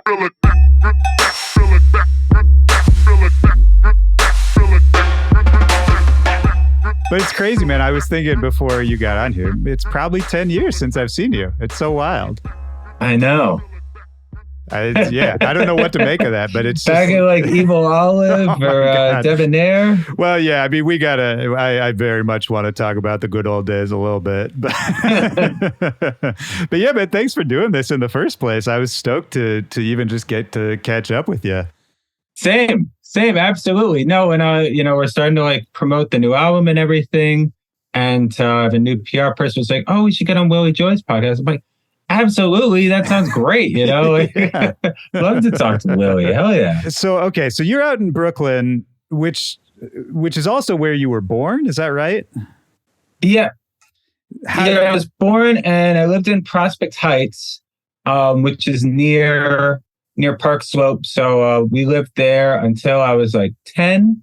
But it's crazy, man. I was thinking before you got on here, it's probably 10 years since I've seen you. It's so wild. I know. I don't know what to make of that, but it's back in like Evil Olive or Debonair. Well, yeah, I mean, I very much want to talk about the good old days a little bit, but but yeah, man, thanks for doing this in the first place. I was stoked to even just get to catch up with you. Same, absolutely. No, and we're starting to like promote the new album and everything, and the new PR person was like, "Oh, we should get on Willy Joy's podcast." I'm like, absolutely, that sounds great. Yeah. Love to talk to Willy. Hell yeah. So you're out in Brooklyn, which is also where you were born. Is that right? Yeah. I was born and I lived in Prospect Heights, which is near Park Slope. So we lived there until I was like 10.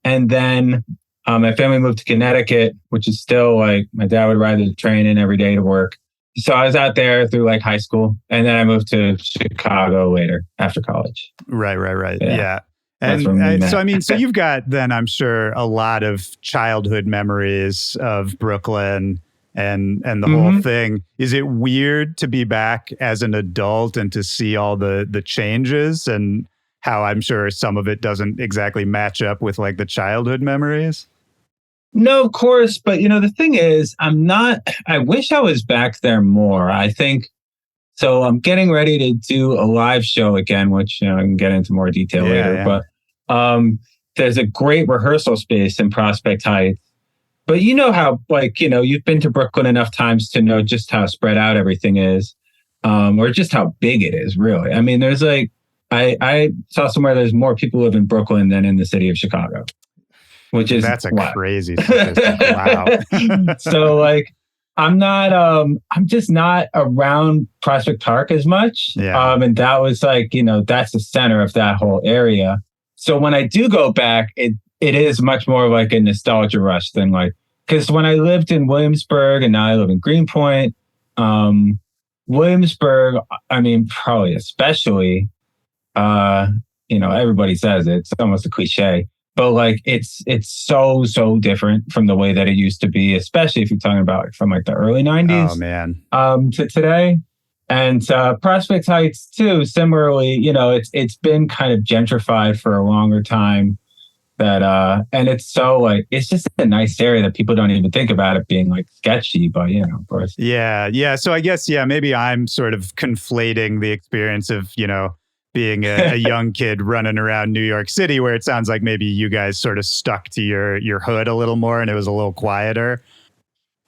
And then my family moved to Connecticut, which is still like my dad would ride the train in every day to work. So I was out there through like high school, and then I moved to Chicago later after college. Right. Yeah. And so, I mean, so you've got then, I'm sure, a lot of childhood memories of Brooklyn and the whole thing. Is it weird to be back as an adult and to see all the changes and how I'm sure some of it doesn't exactly match up with like the childhood memories? No, of course. But, the thing is, I wish I was back there more. I think, so I'm getting ready to do a live show again, which I can get into more detail later. Yeah. But there's a great rehearsal space in Prospect Heights. But you know how, like, you've been to Brooklyn enough times to know just how spread out everything is, or just how big it is, really. I mean, there's like, I saw somewhere there's more people live in Brooklyn than in the city of Chicago. That's a crazy statistic. Wow. So like, I'm just not around Prospect Park as much. Yeah. And that was like, that's the center of that whole area. So when I do go back, it is much more like a nostalgia rush than like, because when I lived in Williamsburg and now I live in Greenpoint, Williamsburg, I mean, probably especially, everybody says it, it's almost a cliche. But like it's so different from the way that it used to be, especially if you're talking about from like the early 90s. Oh man. To today. And Prospect Heights too, similarly, it's been kind of gentrified for a longer time. That and it's so like it's just a nice area that people don't even think about it being like sketchy, but of course. Yeah. So I guess maybe I'm sort of conflating the experience of, being a young kid running around New York City, where it sounds like maybe you guys sort of stuck to your hood a little more and it was a little quieter.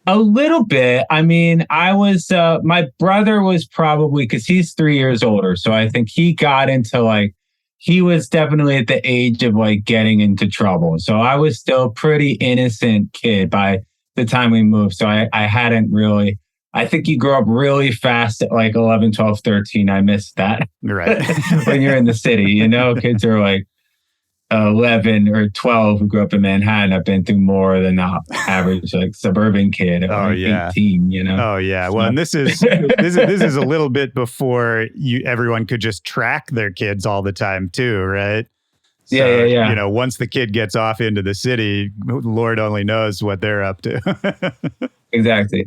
A little bit. I mean, I was, my brother was probably, because he's 3 years older. So I think he got into like, he was definitely at the age of like getting into trouble. So I was still a pretty innocent kid by the time we moved. So I hadn't really, I think you grow up really fast at like 11, 12, 13. I missed that. Right. When you're in the city, kids are like 11 or 12 who grew up in Manhattan. I've been through more than the average like suburban kid. Oh, like yeah. 18, Oh, yeah. Well, and this is a little bit before everyone could just track their kids all the time too, right? So, yeah. Once the kid gets off into the city, Lord only knows what they're up to. Exactly.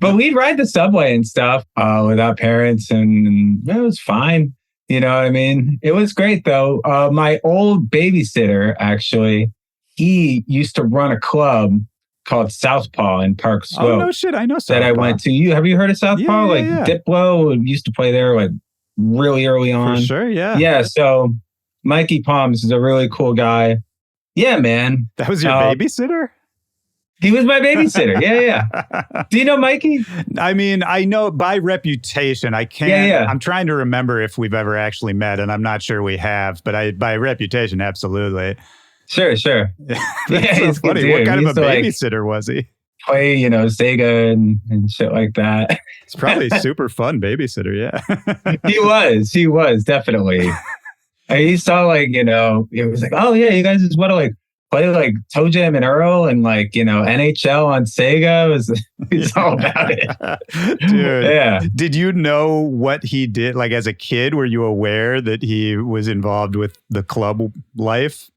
But we'd ride the subway and stuff without parents, and it was fine. You know what I mean? It was great, though. My old babysitter, actually, he used to run a club called Southpaw in Park Slope. Oh, no shit. I know Southpaw. That I went to. Have you heard of Southpaw? Yeah. Diplo used to play there like really early on. For sure, yeah. Yeah, so Mikey Palms is a really cool guy. Yeah, man. That was your babysitter? He was my babysitter. Yeah. Do you know Mikey? I mean, I know by reputation. I can't. Yeah. I'm trying to remember if we've ever actually met, and I'm not sure we have. But by reputation, absolutely. Sure. That's so funny. What kind of a babysitter was he? Play, Sega and shit like that. It's probably a super fun babysitter. Yeah. He was definitely. And he saw it was like, oh yeah, you guys just want to like play like Toe Jam and Earl and like, NHL on Sega. It's all about it. Dude. Yeah. Did you know what he did? Like as a kid, were you aware that he was involved with the club life?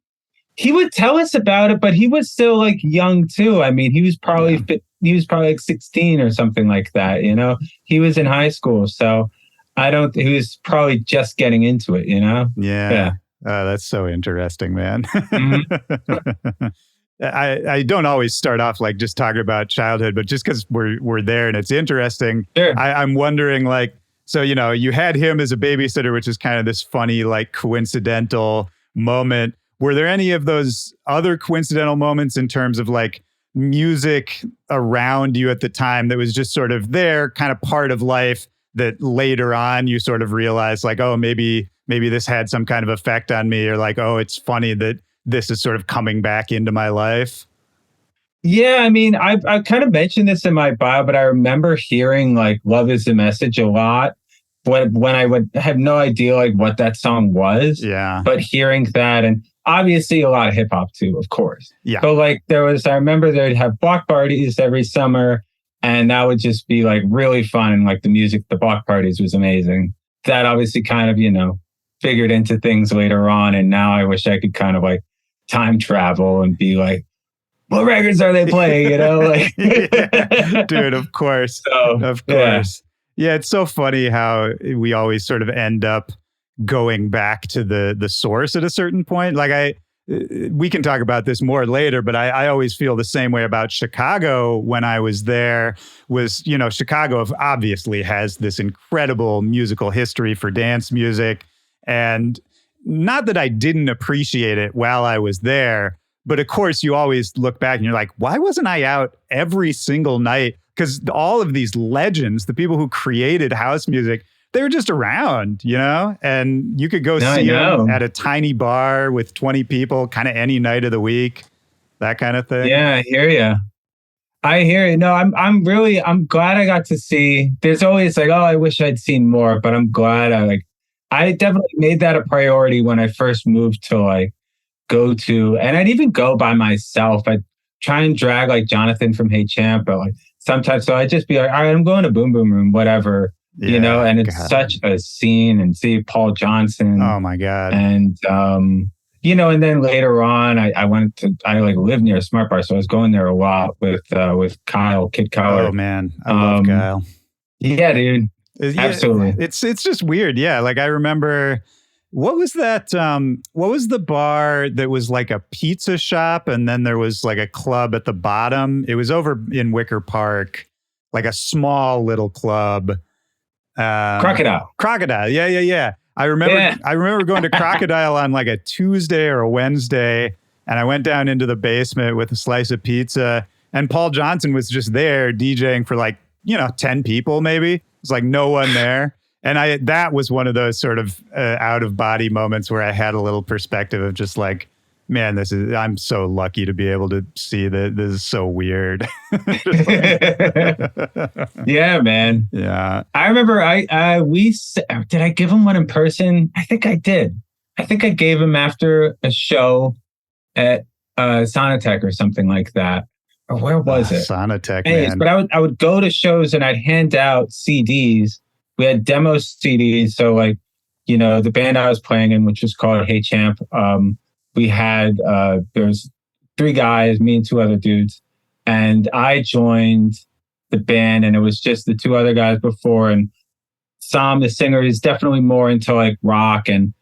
He would tell us about it, but he was still like young too. I mean, he was probably like 16 or something like that. He was in high school. So he was probably just getting into it, Yeah. Oh, that's so interesting, man. Mm-hmm. I don't always start off like just talking about childhood, but just because we're there and it's interesting, sure. I'm wondering like, so, you had him as a babysitter, which is kind of this funny, like coincidental moment. Were there any of those other coincidental moments in terms of like music around you at the time that was just sort of there, kind of part of life that later on you sort of realized like, oh, maybe this had some kind of effect on me, or like, oh, it's funny that this is sort of coming back into my life? Yeah, I mean, I kind of mentioned this in my bio, but I remember hearing like "Love Is the Message" a lot when I would have no idea like what that song was. Yeah. But hearing that, and obviously a lot of hip hop too, of course. Yeah. But like I remember they'd have block parties every summer, and that would just be like really fun. And like the music, the block parties was amazing. That obviously kind of, figured into things later on. And now I wish I could kind of like time travel and be like, what records are they playing? Like, yeah. Dude, of course. Of course. Yeah, it's so funny how we always sort of end up going back to the source at a certain point. Like we can talk about this more later, but I always feel the same way about Chicago when I was there. Chicago obviously has this incredible musical history for dance music. And not that I didn't appreciate it while I was there, but of course you always look back and you're like, why wasn't I out every single night? Because all of these legends, the people who created house music, they were just around, and you could go see them at a tiny bar with 20 people, kind of any night of the week, that kind of thing. Yeah, I hear you. No, I'm glad I got to see. There's always like, oh, I wish I'd seen more, but I'm glad I definitely made that a priority when I first moved to like go to, and I'd even go by myself. I'd try and drag like Jonathan from Hey Champ, but like sometimes, so I'd just be like, all right, I'm going to Boom Boom Room, whatever, and it's such a scene, and see Paul Johnson. Oh my God. And, and then later on, I lived near a Smart Bar, so I was going there a lot with Kyle, Kid Kyle. Oh man, I love Kyle. Yeah, dude. Absolutely. It's just weird. Yeah. Like I remember, what was that? What was the bar that was like a pizza shop and then there was like a club at the bottom? It was over in Wicker Park, like a small little club. Crocodile. Yeah. I remember going to Crocodile on like a Tuesday or a Wednesday, and I went down into the basement with a slice of pizza, and Paul Johnson was just there DJing for like, 10 people maybe. It was like no one there. And that was one of those sort of out of body moments where I had a little perspective of just like, man, I'm so lucky to be able to see that. This is so weird. Yeah, man. Yeah. I remember did I give him one in person? I think I did. I think I gave him after a show at Sonatech or something like that. Or where was it? Sonatech, man. But I would go to shows and I'd hand out CDs. We had demo CDs. So like, the band I was playing in, which was called Hey Champ, we had, there's 3 guys, me and 2 other dudes. And I joined the band, and it was just the 2 other guys before. And Sam, the singer, is definitely more into like rock. And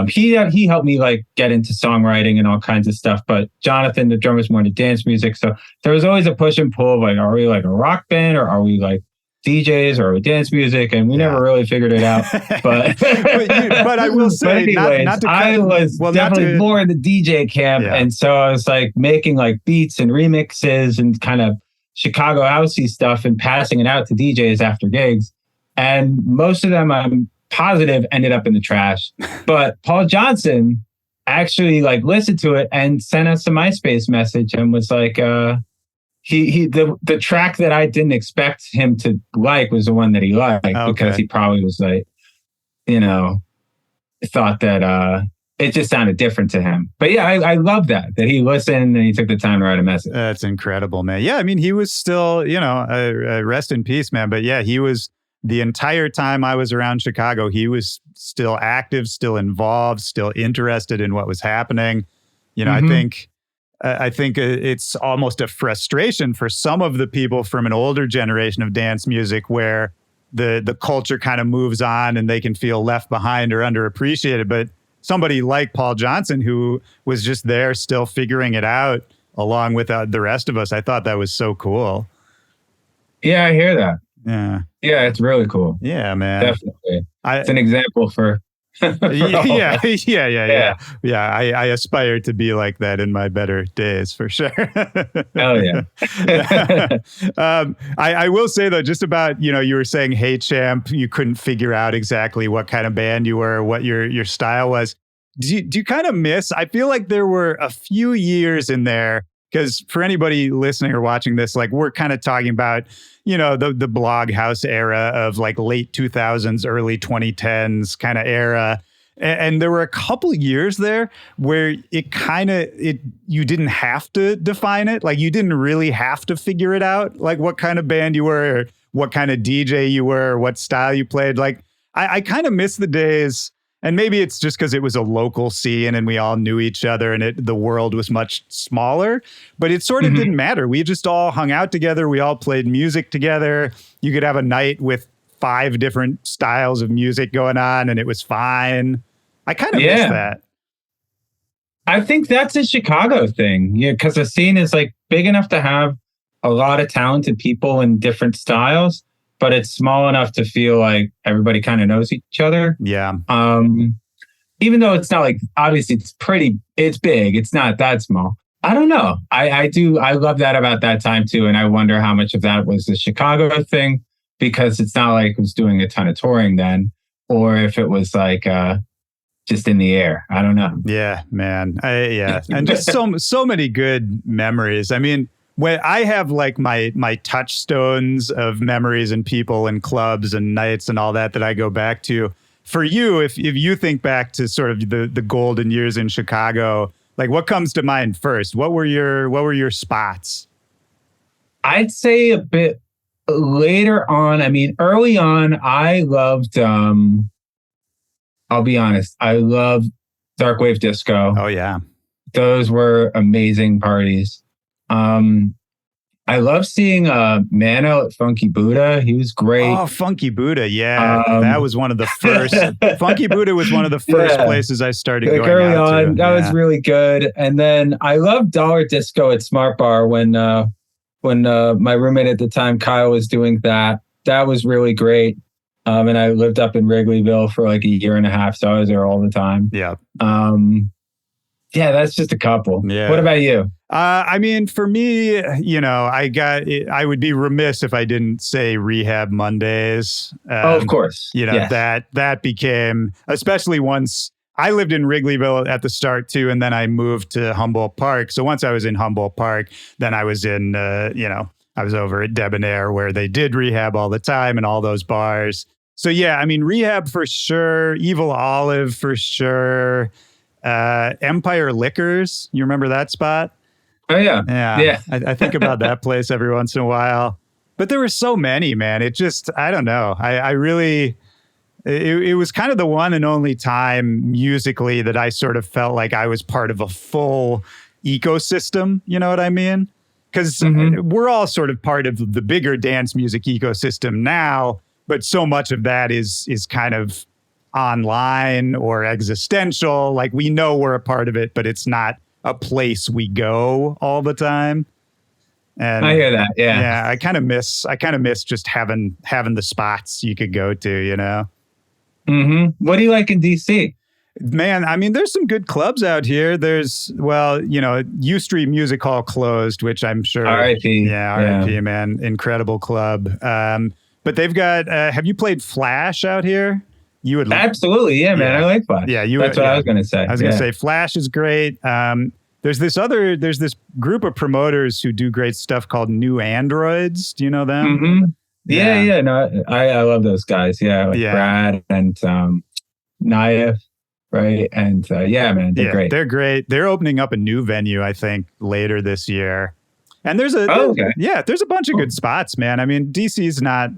he helped me like get into songwriting and all kinds of stuff. But Jonathan, the drummer, is more into dance music. So there was always a push and pull of like, are we like a rock band, or are we like DJs, or dance music? And we never really figured it out. But but I will say, anyways, I was definitely more in the DJ camp. Yeah. And so I was like making like beats and remixes and kind of Chicago housey stuff and passing it out to DJs after gigs. And most of them, I'm positive, ended up in the trash. But Paul Johnson actually like listened to it and sent us a MySpace message and was like, the track that I didn't expect him to like was the one that he liked, because he probably was like, thought that it just sounded different to him. But yeah, I love that he listened and he took the time to write a message. That's incredible, man. Yeah, I mean, he was still, rest in peace, man. But yeah, he was, the entire time I was around Chicago, he was still active, still involved, still interested in what was happening. I think it's almost a frustration for some of the people from an older generation of dance music where the culture kind of moves on and they can feel left behind or underappreciated. But somebody like Paul Johnson, who was just there still figuring it out along with the rest of us, I thought that was so cool. Yeah, I hear that. Yeah. Yeah, it's really cool. Yeah, man. Definitely. It's an example for yeah. I aspire to be like that in my better days, for sure. Oh yeah. I will say though, just about, you were saying, Hey Champ, you couldn't figure out exactly what kind of band you were, what your style was. Do you kind of miss? I feel like there were a few years in there, because for anybody listening or watching this, like we're kind of talking about, the blog house era of like late 2000s, early 2010s kind of era. And there were a couple years there where you didn't have to define it. Like you didn't really have to figure it out, like what kind of band you were or what kind of DJ you were or what style you played. Like I kind of miss the days. And maybe it's just because it was a local scene and we all knew each other and the world was much smaller, but it sort of didn't matter. We just all hung out together. We all played music together. You could have a night with 5 different styles of music going on and it was fine. I kind of miss that. I think that's a Chicago thing. Yeah, because the scene is like big enough to have a lot of talented people in different styles, but it's small enough to feel like everybody kind of knows each other. Yeah. Even though it's not like, obviously it's big. It's not that small. I don't know. I love that about that time too. And I wonder how much of that was the Chicago thing, because it's not like it was doing a ton of touring then, or if it was like just in the air. I don't know. Yeah, man. And just so many good memories. I mean, when I have like my touchstones of memories and people and clubs and nights and all that I go back to. For you, if you think back to sort of the golden years in Chicago, like what comes to mind first? What were your spots? I'd say a bit later on. I mean, early on, I loved. I'll be honest. I loved dark wave disco. Oh yeah, those were amazing parties. I love seeing Mano at Funky Buddha. He was great. Oh, Funky Buddha, yeah, that was one of the first. Funky Buddha was one of the first places I started going early out on. to. That was really good. And then I loved Dollar Disco at Smart Bar when my roommate at the time, Kyle, was doing that. That was really great. And I lived up in Wrigleyville for like a year and a half, so I was there all the time. Yeah. Yeah, that's just a couple. Yeah. What about you? I mean, for me, I would be remiss if I didn't say Rehab Mondays. Of course. Yes. that became, especially once I lived in Wrigleyville at the start too, and then I moved to Humboldt Park. So once I was in Humboldt Park, then I was in, I was over at Debonair where they did Rehab all the time and all those bars. So yeah, I mean, Rehab for sure, Evil Olive for sure. Empire Liquors. You remember that spot? Oh yeah. Yeah. I think about that place every once in a while, but there were so many, man. It just, I don't know. I really, it was kind of the one and only time musically that I sort of felt like I was part of a full ecosystem. You know what I mean? Because we're all sort of part of the bigger dance music ecosystem now, but so much of that is kind of online or existential. Like we know we're a part of it, but it's not a place we go all the time. And I hear that. Yeah. Yeah. I kind of miss just having the spots you could go to, What do you like in DC? Man, I mean, there's some good clubs out here. There's, U Street Music Hall closed, which I'm sure. R.I.P. Yeah, R.I.P. Man, incredible club. But they've got. Have you played Flash out here? You would absolutely, yeah, man. I like Flash. Yeah, that's what I was going to say. I was going to say Flash is great. There's this group of promoters who do great stuff called New Androids. Do you know them? Yeah. No, I love those guys. Yeah, like Brad and Naif. right? And yeah, man, they're great. They're great. They're opening up a new venue, I think, later this year. And there's a bunch of good spots, man. I mean, DC's not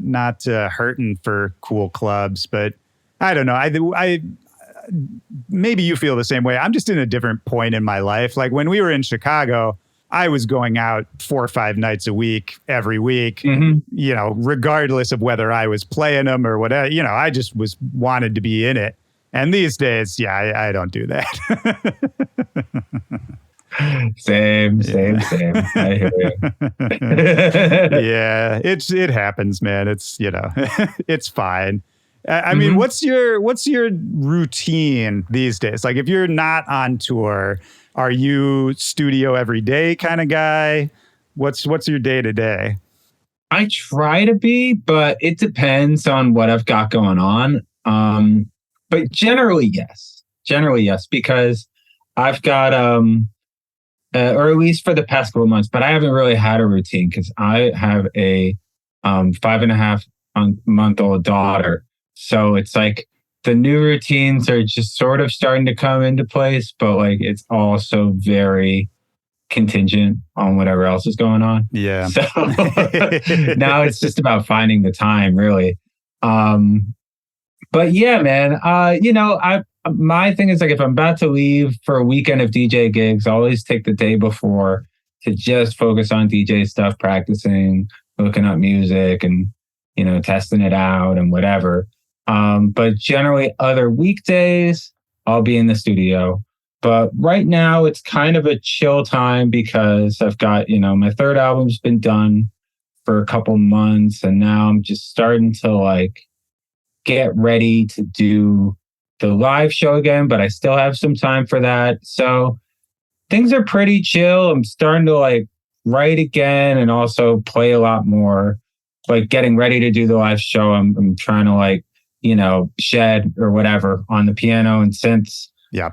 hurting for cool clubs, but I don't know. I maybe you feel the same way. I'm just in a different point in my life. Like when we were in Chicago, I was going out 4 or 5 nights a week, every week, you know, regardless of whether I was playing them or whatever. You know, I just wanted to be in it. And these days, I don't do that. Same. I hear you. Yeah, it happens, man. It's, you know, it's fine. I mean, what's your routine these days? Like if you're not on tour, are you studio every day kind of guy? What's your day to day? I try to be, but it depends on what I've got going on. But generally yes, because I've got, or at least for the past couple of months, but I haven't really had a routine because I have a 5.5-month-old daughter. So it's like the new routines are just sort of starting to come into place, but like it's also very contingent on whatever else is going on. Yeah. So now it's just about finding the time, really. But yeah, man, you know, my thing is like if I'm about to leave for a weekend of DJ gigs, I always take the day before to just focus on DJ stuff, practicing, looking up music and, you know, testing it out and whatever. But generally other weekdays, I'll be in the studio. But right now it's kind of a chill time because I've got, you know, my third album's been done for a couple months and now I'm just starting to like get ready to do the live show again, but I still have some time for that. So things are pretty chill. I'm starting to like write again and also play a lot more. Like getting ready to do the live show, I'm trying to like, you know, shed or whatever on the piano and synths. Yeah.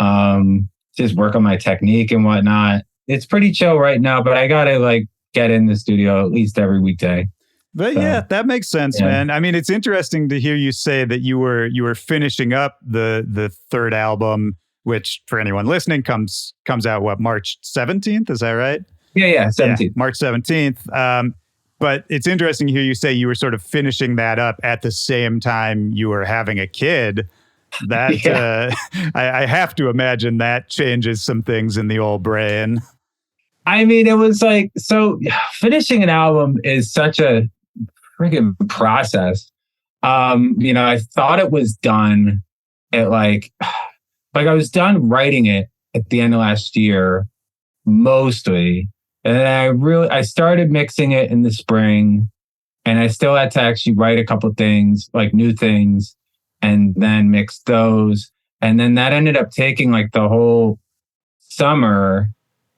Just work on my technique and whatnot. It's pretty chill right now, but I gotta like get in the studio at least every weekday. But yeah, that makes sense, man. I mean, it's interesting to hear you say that you were finishing up the third album, which for anyone listening comes out March 17th, is that right? Yeah, 17th. Yeah, March 17th. But it's interesting to hear you say you were sort of finishing that up at the same time you were having a kid. That I have to imagine that changes some things in the old brain. I mean, it was like, so finishing an album is such a freaking process. You know, I thought it was done at like I was done writing it at the end of last year, mostly. And then I started mixing it in the spring and I still had to actually write a couple things, like new things, and then mix those. And then that ended up taking like the whole summer.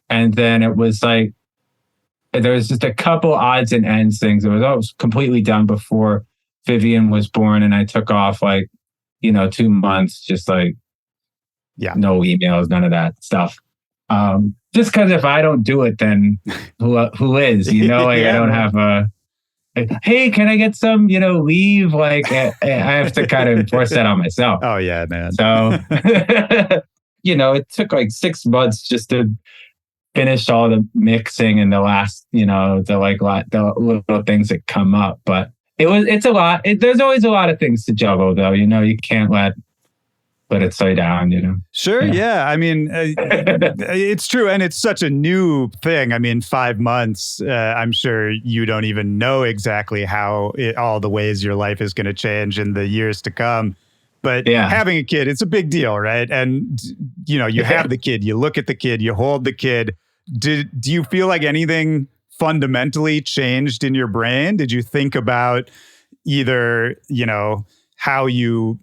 And then it was like, there was just a couple odds and ends things. It was completely done before Vivian was born. And I took off like, you know, 2 months, just like, no emails, none of that stuff. Just because if I don't do it, then who is, you know, like I don't have hey, can I get some, you know, leave? Like I have to kind of enforce that on myself. Oh yeah, man. So, you know, it took like 6 months just to finish all the mixing and the last, you know, the little things that come up. But it's a lot. There's always a lot of things to juggle though. You know, you can't let it slow down, you know? Sure. Yeah. I mean, it's true. And it's such a new thing. I mean, 5 months, I'm sure you don't even know exactly how all the ways your life is going to change in the years to come. But having a kid, it's a big deal, right? And, you know, you have the kid, you look at the kid, you hold the kid. Do you feel like anything fundamentally changed in your brain? Did you think about either, you know, how you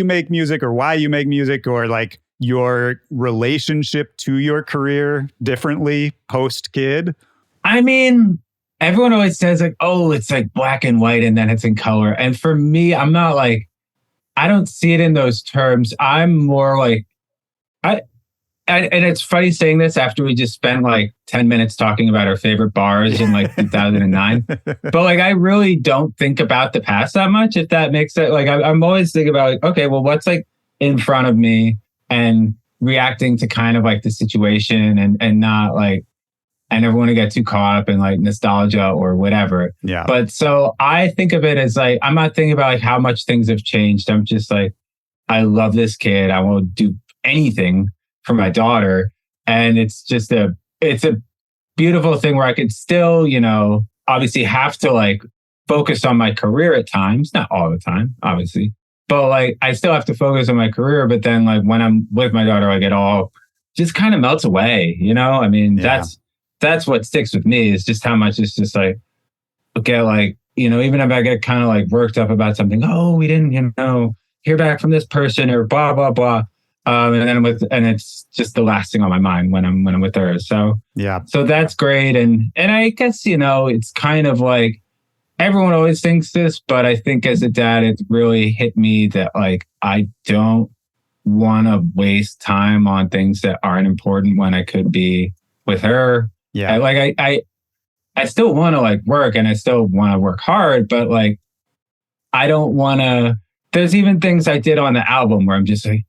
make music or why you make music or like your relationship to your career differently post kid? I mean, everyone always says like, oh, it's like black and white and then it's in color. And for me, I'm not like, I don't see it in those terms. I'm more like, and it's funny saying this after we just spent like 10 minutes talking about our favorite bars in like 2009. But like, I really don't think about the past that much, if that makes it. Like, I'm always thinking about like, okay, well, what's like in front of me? and reacting to kind of like the situation and not like, I never want to get too caught up in like nostalgia or whatever. Yeah. But so I think of it as like, I'm not thinking about like how much things have changed. I'm just like, I love this kid. I will do anything for my daughter. And it's just it's a beautiful thing where I could still, you know, obviously have to like focus on my career at times, not all the time, obviously, but like I still have to focus on my career. But then like when I'm with my daughter, like it all just kind of melts away, you know? I mean, that's what sticks with me is just how much it's just like, okay, like, you know, even if I get kind of like worked up about something, oh, we didn't, you know, hear back from this person or blah, blah, blah. And it's just the last thing on my mind when I'm with her. So, so that's great. And I guess, you know, it's kind of like everyone always thinks this, but I think as a dad, it really hit me that like, I don't want to waste time on things that aren't important when I could be with her. Yeah. I still want to like work and I still want to work hard, but like, I don't want to, there's even things I did on the album where I'm just like,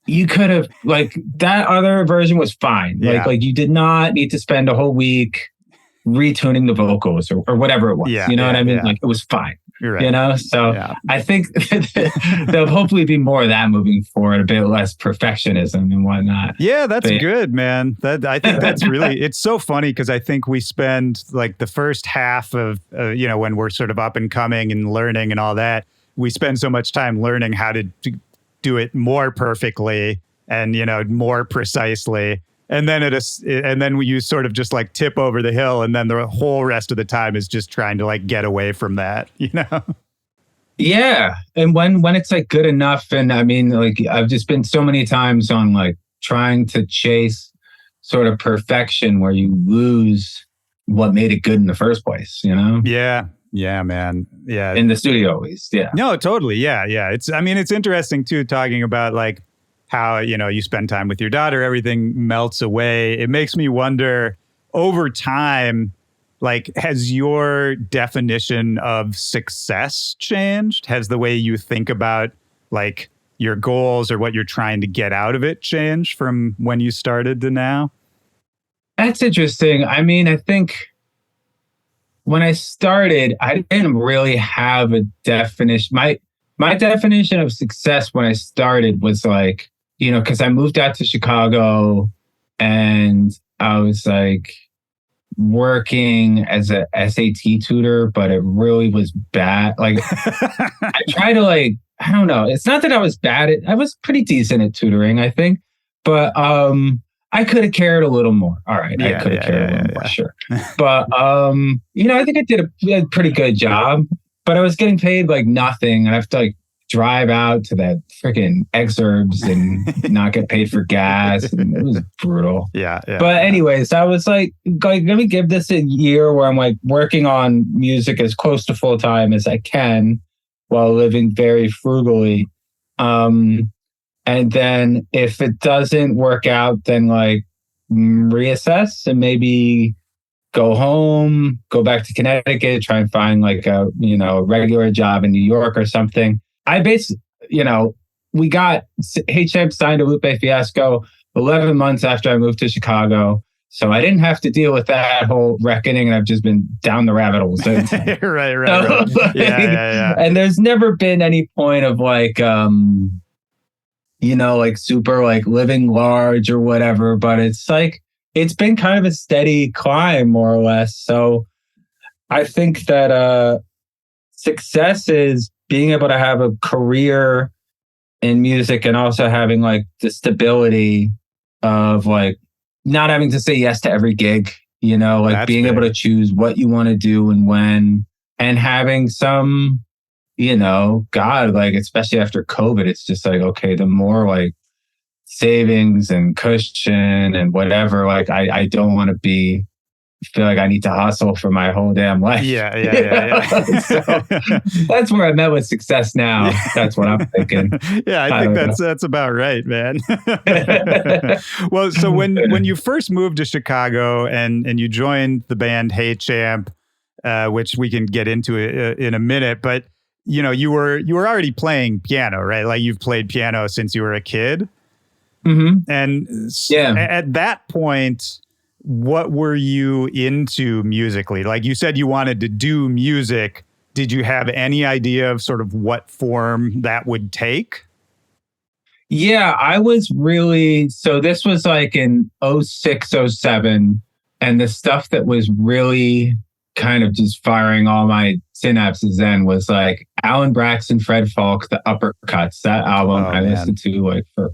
you could have like that other version was fine. Yeah. Like you did not need to spend a whole week retuning the vocals or whatever it was. You know what I mean? Like it was fine. You're right. You know? So I think there'll hopefully be more of that moving forward, a bit less perfectionism and whatnot. Yeah, that's good, man. I think that's really, it's so funny because I think we spend like the first half of, you know, when we're sort of up and coming and learning and all that, we spend so much time learning how to do it more perfectly and, you know, more precisely. And then you sort of just like tip over the hill. And then the whole rest of the time is just trying to like get away from that, you know? Yeah. And when it's like good enough. And I mean, like I've just been so many times on like trying to chase sort of perfection where you lose what made it good in the first place, you know? Yeah. Yeah, man. Yeah. In the studio, at least. Yeah. No, totally. Yeah. Yeah. It's interesting too, talking about like how, you know, you spend time with your daughter, everything melts away. It makes me wonder over time, like, has your definition of success changed? Has the way you think about like your goals or what you're trying to get out of it changed from when you started to now? That's interesting. I mean, I think when I started, I didn't really have a definition. My definition of success when I started was like, you know, because I moved out to Chicago and I was like working as a SAT tutor, but it really was bad. Like I try to like, I don't know. It's not that I was bad at, I was pretty decent at tutoring, I think, but I could have cared a little more. All right. I could have cared a little more, sure. But, you know, I think I did a pretty good job, but I was getting paid like nothing. And I have to like drive out to that freaking exurbs and not get paid for gas. And it was brutal. Yeah. But anyways, I was like, let me give this a year where I'm like working on music as close to full time as I can while living very frugally. And then if it doesn't work out, then like reassess and maybe go home, go back to Connecticut, try and find like a, you know, a regular job in New York or something. I basically, you know, we got H-Champ signed to Lupe Fiasco 11 months after I moved to Chicago. So I didn't have to deal with that whole reckoning, and I've just been down the rabbit hole since. right. Like, yeah. And there's never been any point of like, you know, like super like living large or whatever, but it's like, it's been kind of a steady climb more or less. So I think that success is being able to have a career in music and also having like the stability of like not having to say yes to every gig, you know, like that's being able to choose what you want to do and when, and having some, you know, God, like, especially after COVID, it's just like, okay, the more like savings and cushion and whatever, like, I don't want to feel like I need to hustle for my whole damn life. Yeah. So that's where I'm at with success now. That's what I'm thinking. Yeah, I think that's about right, man. Well, so when you first moved to Chicago and you joined the band Hey Champ, which we can get into in a minute, but you know, you were already playing piano, right? Like you've played piano since you were a kid. Mm-hmm. And at that point, what were you into musically? Like you said, you wanted to do music. Did you have any idea of sort of what form that would take? Yeah, I was really, so this was like in 06, 07, and the stuff that was really kind of just firing all my synapses then was like Alan Braxton, Fred Falk, The Uppercuts. That album I listened to like for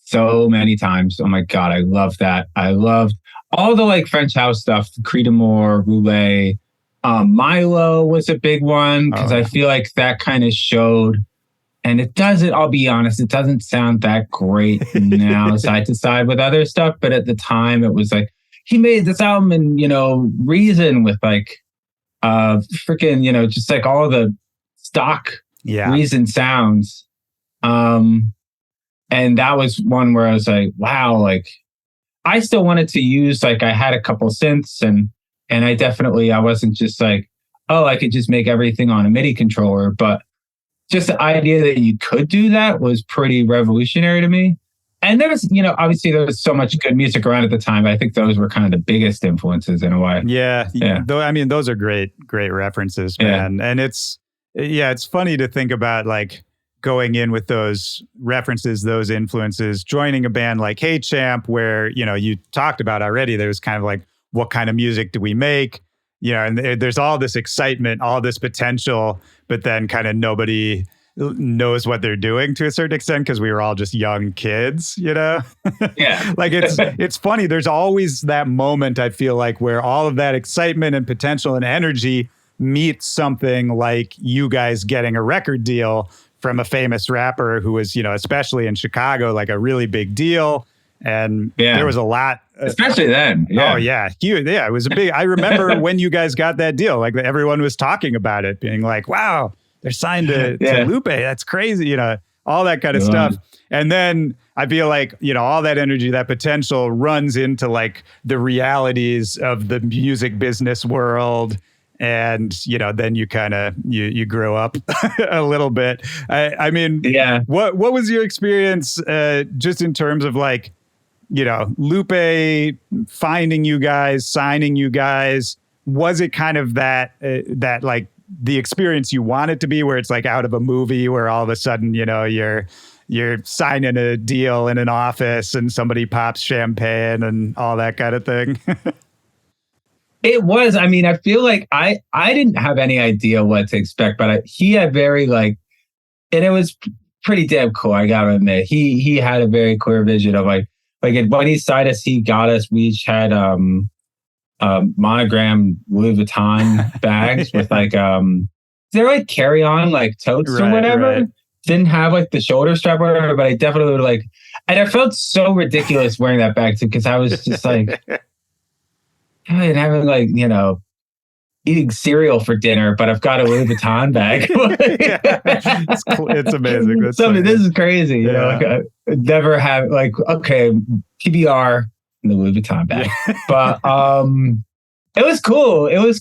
so many times. Oh my God, I love that. I loved all the like French house stuff, Creedmoor, Roulet. Milo was a big one because I feel like that kind of showed, and it doesn't, I'll be honest, it doesn't sound that great now side to side with other stuff. But at the time it was like, he made this album and, Reason with like, freaking, just like all the stock Reason sounds. And that was one where I was like, wow, like I still wanted to use, like I had a couple synths and I wasn't just like, oh, I could just make everything on a MIDI controller. But just the idea that you could do that was pretty revolutionary to me. And there was, obviously there was so much good music around at the time. I think those were kind of the biggest influences in a way. Yeah. Though, I mean, those are great references, man. Yeah. And it's funny to think about like going in with those references, those influences, joining a band like Hey Champ, where, you talked about already, there was kind of like, what kind of music do we make? And there's all this excitement, all this potential, but then kind of nobody knows what they're doing to a certain extent because we were all just young kids, Yeah. Like it's funny. There's always that moment, I feel like, where all of that excitement and potential and energy meets something like you guys getting a record deal from a famous rapper who was, especially in Chicago, like a really big deal. And there was a lot, especially then. Yeah. Oh yeah. Huge. Yeah. It was a big, I remember when you guys got that deal, like everyone was talking about it, being like, wow, they're signed to Lupe. That's crazy. All that kind of stuff. And then I feel like, all that energy, that potential runs into like the realities of the music business world. And, then you kind of, you grow up a little bit. I mean, what was your experience just in terms of like, Lupe finding you guys, signing you guys? Was it kind of that like the experience you want it to be, where it's like out of a movie, where all of a sudden, you're signing a deal in an office and somebody pops champagne and all that kind of thing? It was. I mean, I feel like I didn't have any idea what to expect, but he had very like, and it was pretty damn cool. I gotta admit, he had a very clear vision of like when he signed us, he got us. We each had monogram Louis Vuitton bags with like they're like carry on like totes or whatever. Right. Didn't have like the shoulder strap or whatever, but I definitely would like. And I felt so ridiculous wearing that bag too, because I was just like. And having like, eating cereal for dinner, but I've got a Louis Vuitton bag. It's amazing. That's this is crazy. Like I never have like, okay, PBR and the Louis Vuitton bag. But it was cool. It was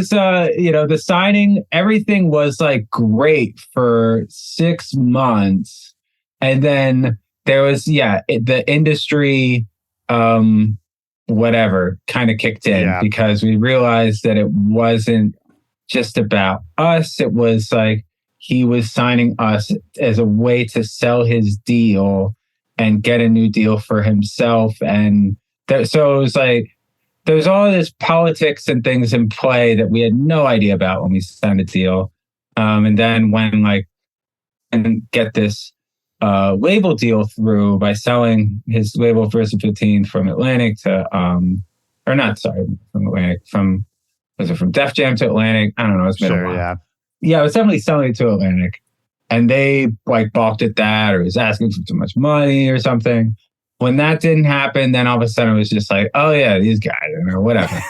the signing, everything was like great for 6 months. And then there was, the industry, whatever kind of kicked in because we realized that it wasn't just about us. It was like he was signing us as a way to sell his deal and get a new deal for himself. And so it was like there's all this politics and things in play that we had no idea about when we signed a deal. And then when and get this label deal through by selling his label Versa 15 from Atlantic to from Atlantic, was it from Def Jam to Atlantic? I don't know. It's been a while. Yeah, I was definitely selling it to Atlantic, and they like balked at that or was asking for too much money or something. When that didn't happen, then all of a sudden it was just like, oh yeah, these guys or whatever.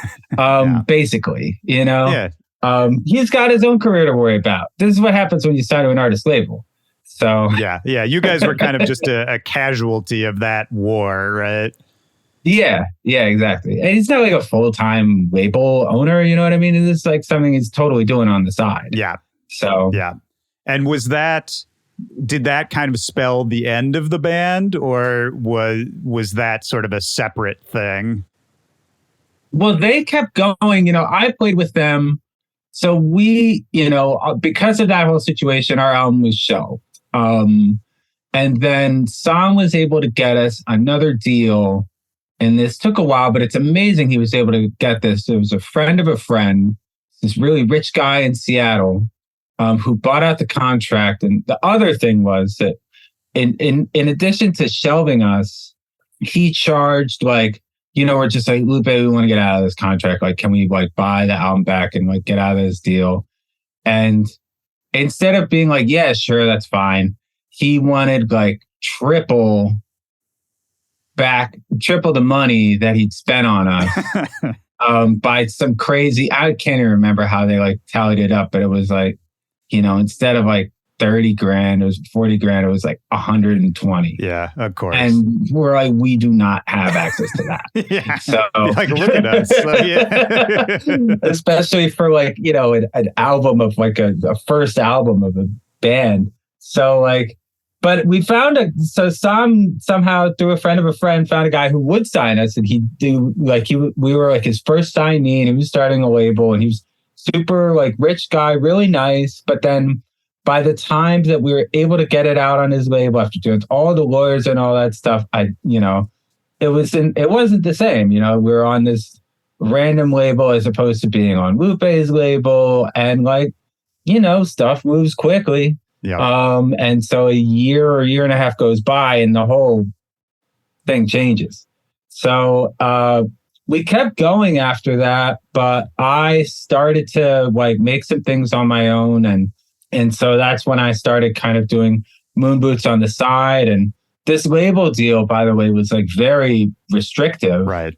Basically, he's got his own career to worry about. This is what happens when you sign to an artist label. So you guys were kind of just a casualty of that war, right? Yeah, exactly. And he's not like a full-time label owner, you know what I mean? It's like something he's totally doing on the side. Yeah. So and was that did that kind of spell the end of the band, or was that sort of a separate thing? Well, they kept going. I played with them. So we, because of that whole situation, our album was shelved. And then Sam was able to get us another deal. And this took a while, but it's amazing he was able to get this. It was a friend of a friend, this really rich guy in Seattle, who bought out the contract. And the other thing was that in addition to shelving us, he charged we're just like, Lupe, we want to get out of this contract. Like, can we buy the album back and get out of this deal? And instead of being like, yeah, sure, that's fine, he wanted triple the money that he'd spent on us by some crazy, I can't even remember how they tallied it up, but it was instead of 30 grand, it was 40 grand, it was 120. Yeah, of course. And we're we do not have access to that. Yeah. So look at us. So, yeah. Especially for an album of a first album of a band. So but we found somehow through a friend of a friend found a guy who would sign us, and he'd do we were his first signee, and he was starting a label, and he was super rich guy, really nice. But then by the time that we were able to get it out on his label, after doing all the lawyers and all that stuff, it wasn't the same. We were on this random label as opposed to being on Lupe's label, and stuff moves quickly. Yeah. And so a year or year and a half goes by, and the whole thing changes. So we kept going after that, but I started to make some things on my own, and so that's when I started kind of doing Moon Boots on the side. And this label deal, by the way, was very restrictive, right?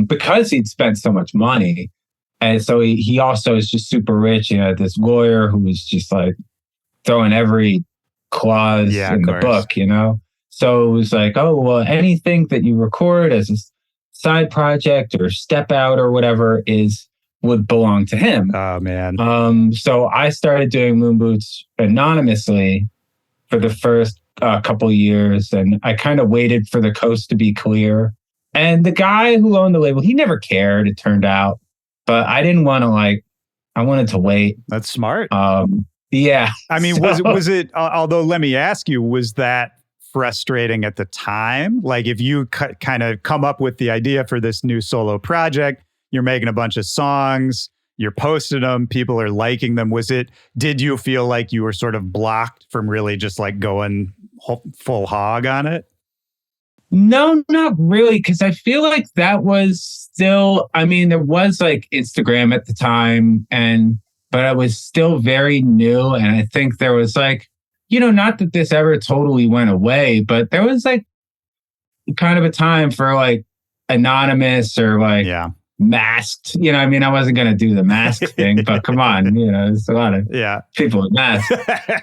Because he'd spent so much money, and so he also is just super rich. This lawyer who was just throwing every clause in the book, So it was anything that you record as a side project or step out or whatever would belong to him. Oh, man. So I started doing Moon Boots anonymously for the first couple years, and I kind of waited for the coast to be clear. And the guy who owned the label, he never cared, it turned out. But I didn't want to I wanted to wait. That's smart. Yeah. I mean, was it, although let me ask you, was that frustrating at the time? If you kind of come up with the idea for this new solo project, you're making a bunch of songs, you're posting them, people are liking them. Did you feel like you were sort of blocked from really just going full hog on it? No, not really. Because I feel like that was still, there was Instagram at the time, but it was still very new. And I think there was not that this ever totally went away, but there was kind of a time for anonymous or masked, I wasn't going to do the mask thing, but come on, there's a lot of people with masks.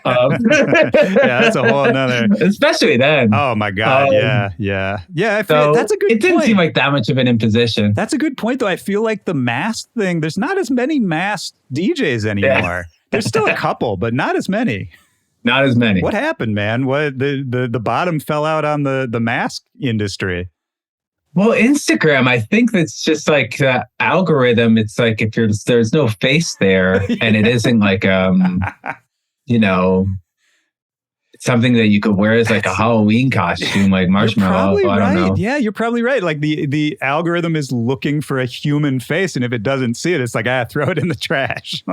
That's a whole nother, especially then. Oh my God. Yeah. I feel that's a good point. It didn't seem like that much of an imposition. That's a good point, though. I feel like the mask thing, there's not as many masked DJs anymore. Yeah. There's still a couple, but not as many. Not as many. What happened, man? What the bottom fell out on the mask industry? Well, Instagram, I think that's just the algorithm. It's if there's no face there, and it isn't something that you could wear as a Halloween costume, like Marshmallow. I don't know. Yeah, you're probably right. The algorithm is looking for a human face, and if it doesn't see it, it's throw it in the trash.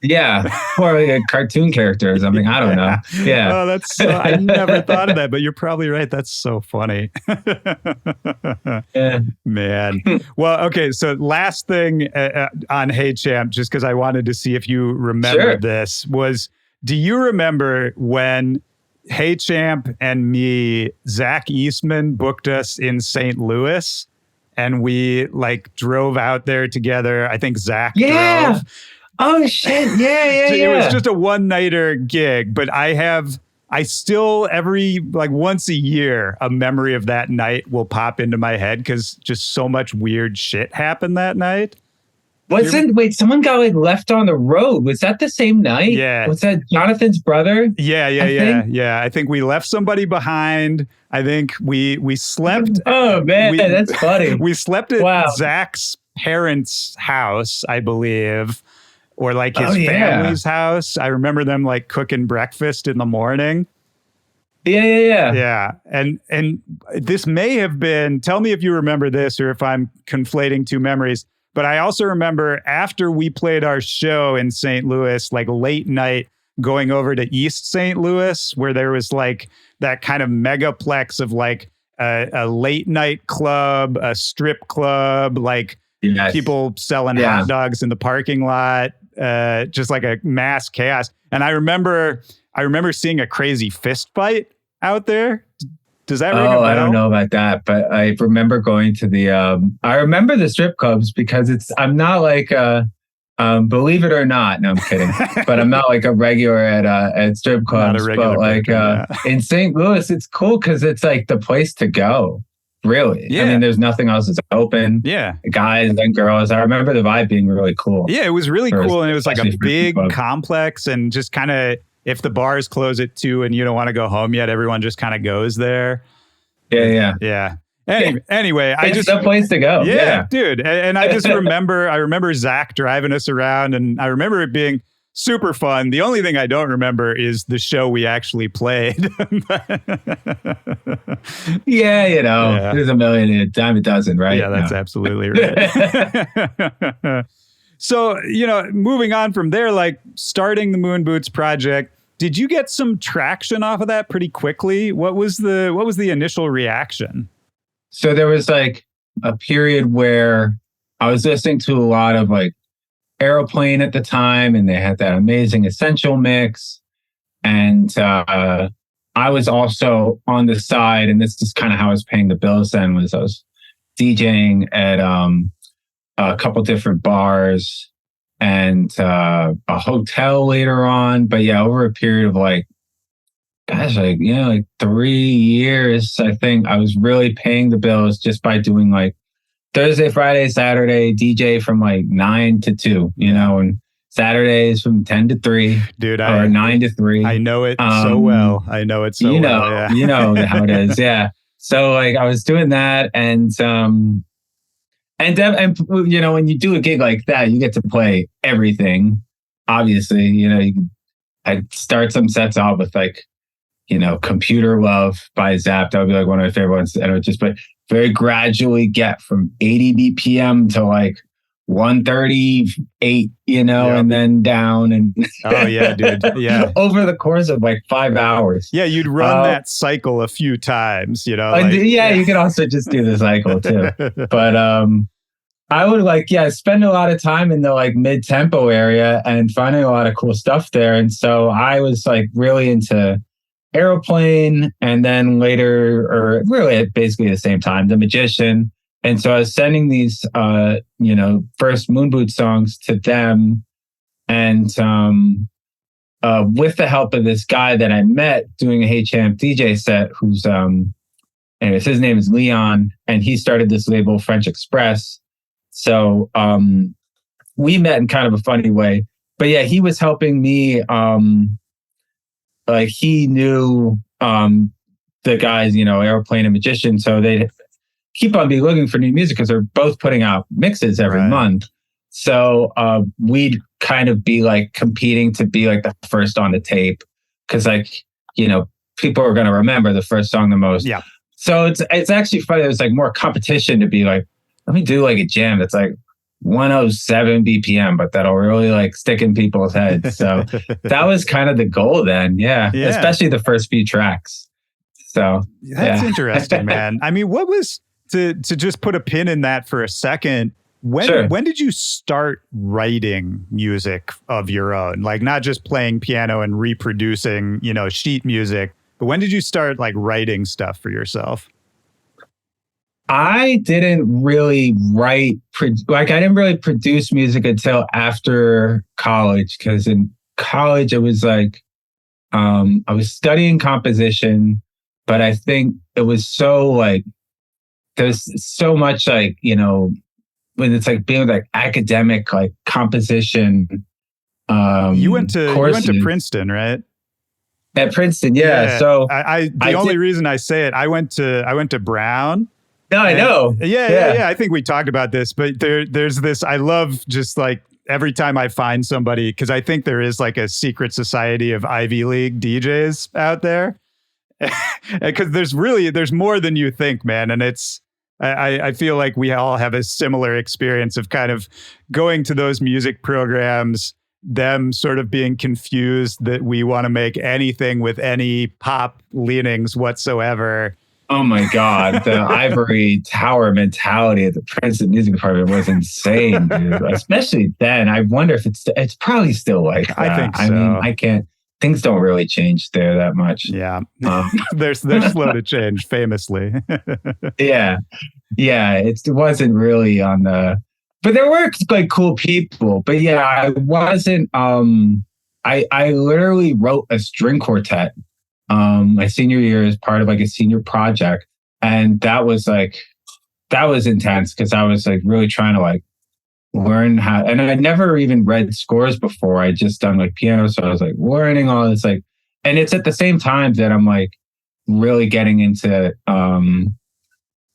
Yeah, or a cartoon character or something. I don't know. Yeah. Oh, that's I never thought of that, but you're probably right. That's so funny. Yeah. Man. Well, okay. So last thing on Hey Champ, just because I wanted to see if you remember this, was, do you remember when Hey Champ and me, Zach Eastman booked us in St. Louis, and we drove out there together? I think Zach drove. Oh shit! Yeah. So it was just a one-nighter gig, but I still every once a year, a memory of that night will pop into my head because just so much weird shit happened that night. Wait, someone got like left on the road. Was that the same night? Yeah. Was that Jonathan's brother? Yeah. I think we left somebody behind. I think we slept. Oh man, that's funny. We slept at Zach's parents' house, I believe, or like his family's house. I remember them like cooking breakfast in the morning. Yeah. And this may have been, tell me if you remember this or if I'm conflating two memories, but I also remember after we played our show in St. Louis, like late night, going over to East St. Louis, where there was like that kind of megaplex of like a late night club, a strip club, like people selling hot dogs in the parking lot, just like a mass chaos. And I remember seeing a crazy fist fight out there. Does that ring a bell? I don't know about that, but I remember going to I remember the strip clubs because I'm not like believe it or not, no, I'm kidding, but I'm not like a regular at strip clubs, but like in St. Louis, it's cool because it's like the place to go. Really? Yeah. I mean, there's nothing else that's open. Yeah. Guys and girls. I remember the vibe being really cool. Yeah, it was really cool. And it was like a big complex and just kind of, if the bars close at 2 and you don't want to go home yet, everyone just kind of goes there. Yeah. Anyway, it's the place to go. Yeah. Dude. And I just remember Zach driving us around and I remember it being super fun. The only thing I don't remember is the show we actually played. There's a million, a dime a dozen, right? Yeah, that's absolutely right. So, moving on from there, like starting the Moon Boots project, did you get some traction off of that pretty quickly? What was the initial reaction? So there was like a period where I was listening to a lot of like Aeroplane at the time, and they had that amazing Essential mix. And I was also on the side, and this is kind of how I was paying the bills then, was I was DJing at a couple different bars and a hotel later on. But yeah, over a period of like 3 years, I think I was really paying the bills just by doing like Thursday, Friday, Saturday, DJ from like 9 to 2, and Saturdays from 10 to 3. Dude, or 9 to 3. I know it so well. I know it so well. Yeah. You know how it is. Yeah. So like I was doing that and when you do a gig like that, you get to play everything. Obviously, I'd start some sets off with like, Computer Love by Zapp. That would be like one of my favorite ones. And it would just very gradually get from 80 BPM to like 138, and then down and oh yeah, dude. Yeah. Over the course of like 5 hours. Yeah, you'd run that cycle a few times, you can also just do the cycle too. But I would spend a lot of time in the like mid-tempo area and finding a lot of cool stuff there. And so I was like really into Aeroplane, and then later, or really at basically the same time, The Magician. And so I was sending these, first Moon Boot songs to them. And with the help of this guy that I met doing a Hey Champ DJ set, who's, anyways, his name is Leon, and he started this label, French Express. So we met in kind of a funny way. But yeah, he was helping me. Like he knew the guys, Aeroplane and Magician, so they'd keep on looking for new music because they're both putting out mixes every month. So we'd kind of be like competing to be like the first on the tape because people are going to remember the first song the most. Yeah. So it's actually funny. There's like more competition to be like, let me do like a jam that's like 107 BPM, but that'll really like stick in people's heads. So that was kind of the goal then. Yeah. Especially the first few tracks. So that's interesting, man. I mean, what was to just put a pin in that for a second? When did you start writing music of your own? Like not just playing piano and reproducing, sheet music, but when did you start like writing stuff for yourself? I didn't really I didn't really produce music until after college, because in college it was like, I was studying composition, but I think it was so like, there's so much like, when it's like being like academic, like composition. You went to Princeton, right? At Princeton, yeah. So the only reason I say it, I went to Brown. No, I know. Yeah. I think we talked about this, but there's this. I love just like every time I find somebody, because I think there is like a secret society of Ivy League DJs out there. Because there's more than you think, man, and it's. I feel like we all have a similar experience of kind of going to those music programs, them sort of being confused that we want to make anything with any pop leanings whatsoever. Oh my God, the ivory tower mentality at the Princeton Music Department was insane, dude. Especially then. I wonder if it's probably still like that. I think so. I mean, I can't. Things don't really change there that much. Yeah, they're slow to change, famously. Yeah. It wasn't really on the. But there were like cool people. But yeah, I wasn't. I literally wrote a string quartet my senior year as part of like a senior project, and that was intense because I was like really trying to like learn how, and I'd never even read scores before. I just done like piano, so I was like learning all this like, and it's at the same time that I'm like really getting into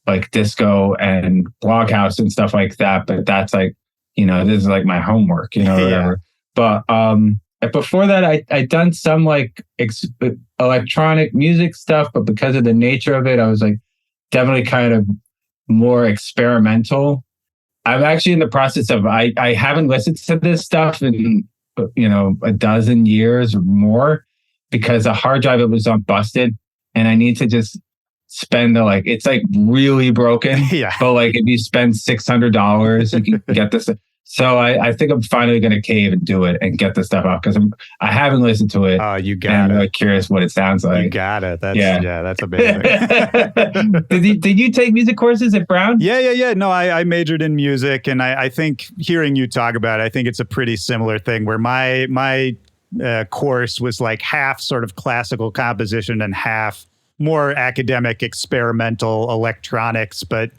like disco and Bloghouse and stuff like that. But that's like, this is like my homework, whatever. But before that, I'd done some like electronic music stuff, but because of the nature of it, I was like definitely kind of more experimental. I'm actually in the process of, I haven't listened to this stuff in, a dozen years or more because a hard drive it was on busted and I need to just spend it's like really broken. Yeah. But like if you spend $600, you can get this. So I think I'm finally going to cave and do it and get the stuff out because I haven't listened to it. Oh, you got it. I'm really curious what it sounds like. You got it. That's amazing. Did you take music courses at Brown? Yeah. No, I majored in music, and I think hearing you talk about it, I think it's a pretty similar thing where my course was like half sort of classical composition and half more academic experimental electronics, but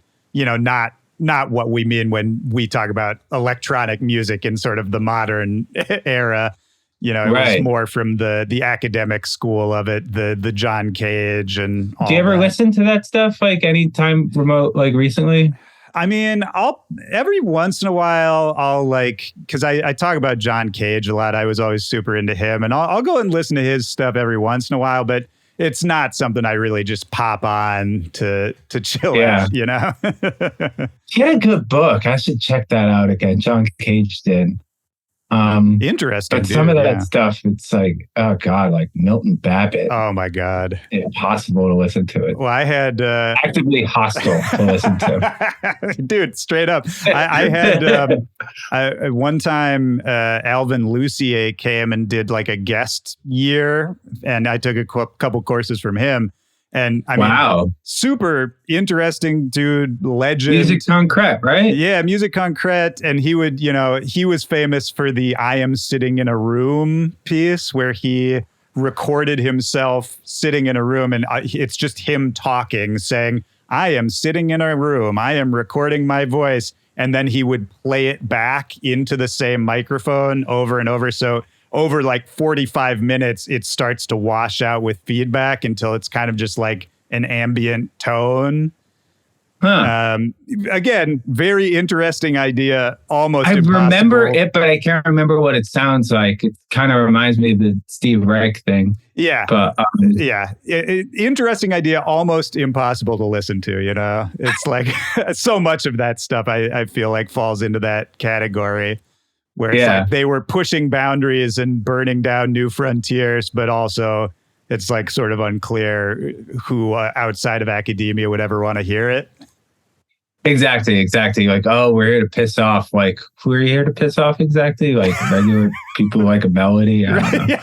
not what we mean when we talk about electronic music in sort of the modern era. It was more from the academic school of it, the John Cage and all. Do you ever listen to that stuff like anytime remote, like recently? I mean, every once in a while, because I talk about John Cage a lot. I was always super into him, and I'll go and listen to his stuff every once in a while, but it's not something I really just pop on to chill out, He had a good book. I should check that out again. John Cage did. Interesting. But some of that stuff, it's like, oh God, like Milton Babbitt. Oh my God. Impossible to listen to it. Well, I had actively hostile to listen to. Dude, straight up. I had one time Alvin Lucier came and did like a guest year, and I took a couple courses from him. And I mean, super interesting dude, legend. Musique Concrète, right? Yeah, Musique Concrète. And he would, he was famous for the I Am Sitting in a Room piece where he recorded himself sitting in a room, and it's just him talking, saying, I am sitting in a room, I am recording my voice. And then he would play it back into the same microphone over and over. So over like 45 minutes, it starts to wash out with feedback until it's kind of just like an ambient tone. Again, very interesting idea. Almost impossible. Remember it, but I can't remember what it sounds like. It kind of reminds me of the Steve Reich thing. Yeah. But interesting idea. Almost impossible to listen to, It's like so much of that stuff I feel like falls into that category. Where it's like they were pushing boundaries and burning down new frontiers, but also it's like sort of unclear who outside of academia would ever want to hear it. Exactly. Like, oh, we're here to piss off. Like, who are you here to piss off exactly? Like regular people who like a melody. I don't know.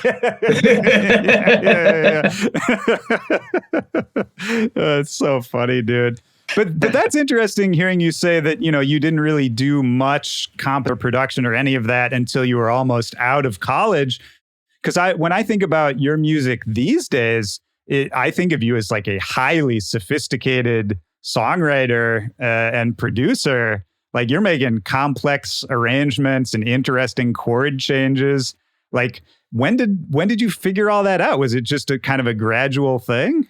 It's so funny, dude. But that's interesting hearing you say that, you didn't really do much comp or production or any of that until you were almost out of college. Because when I think about your music these days, I think of you as like a highly sophisticated songwriter and producer. Like you're making complex arrangements and interesting chord changes. Like when did you figure all that out? Was it just a kind of a gradual thing?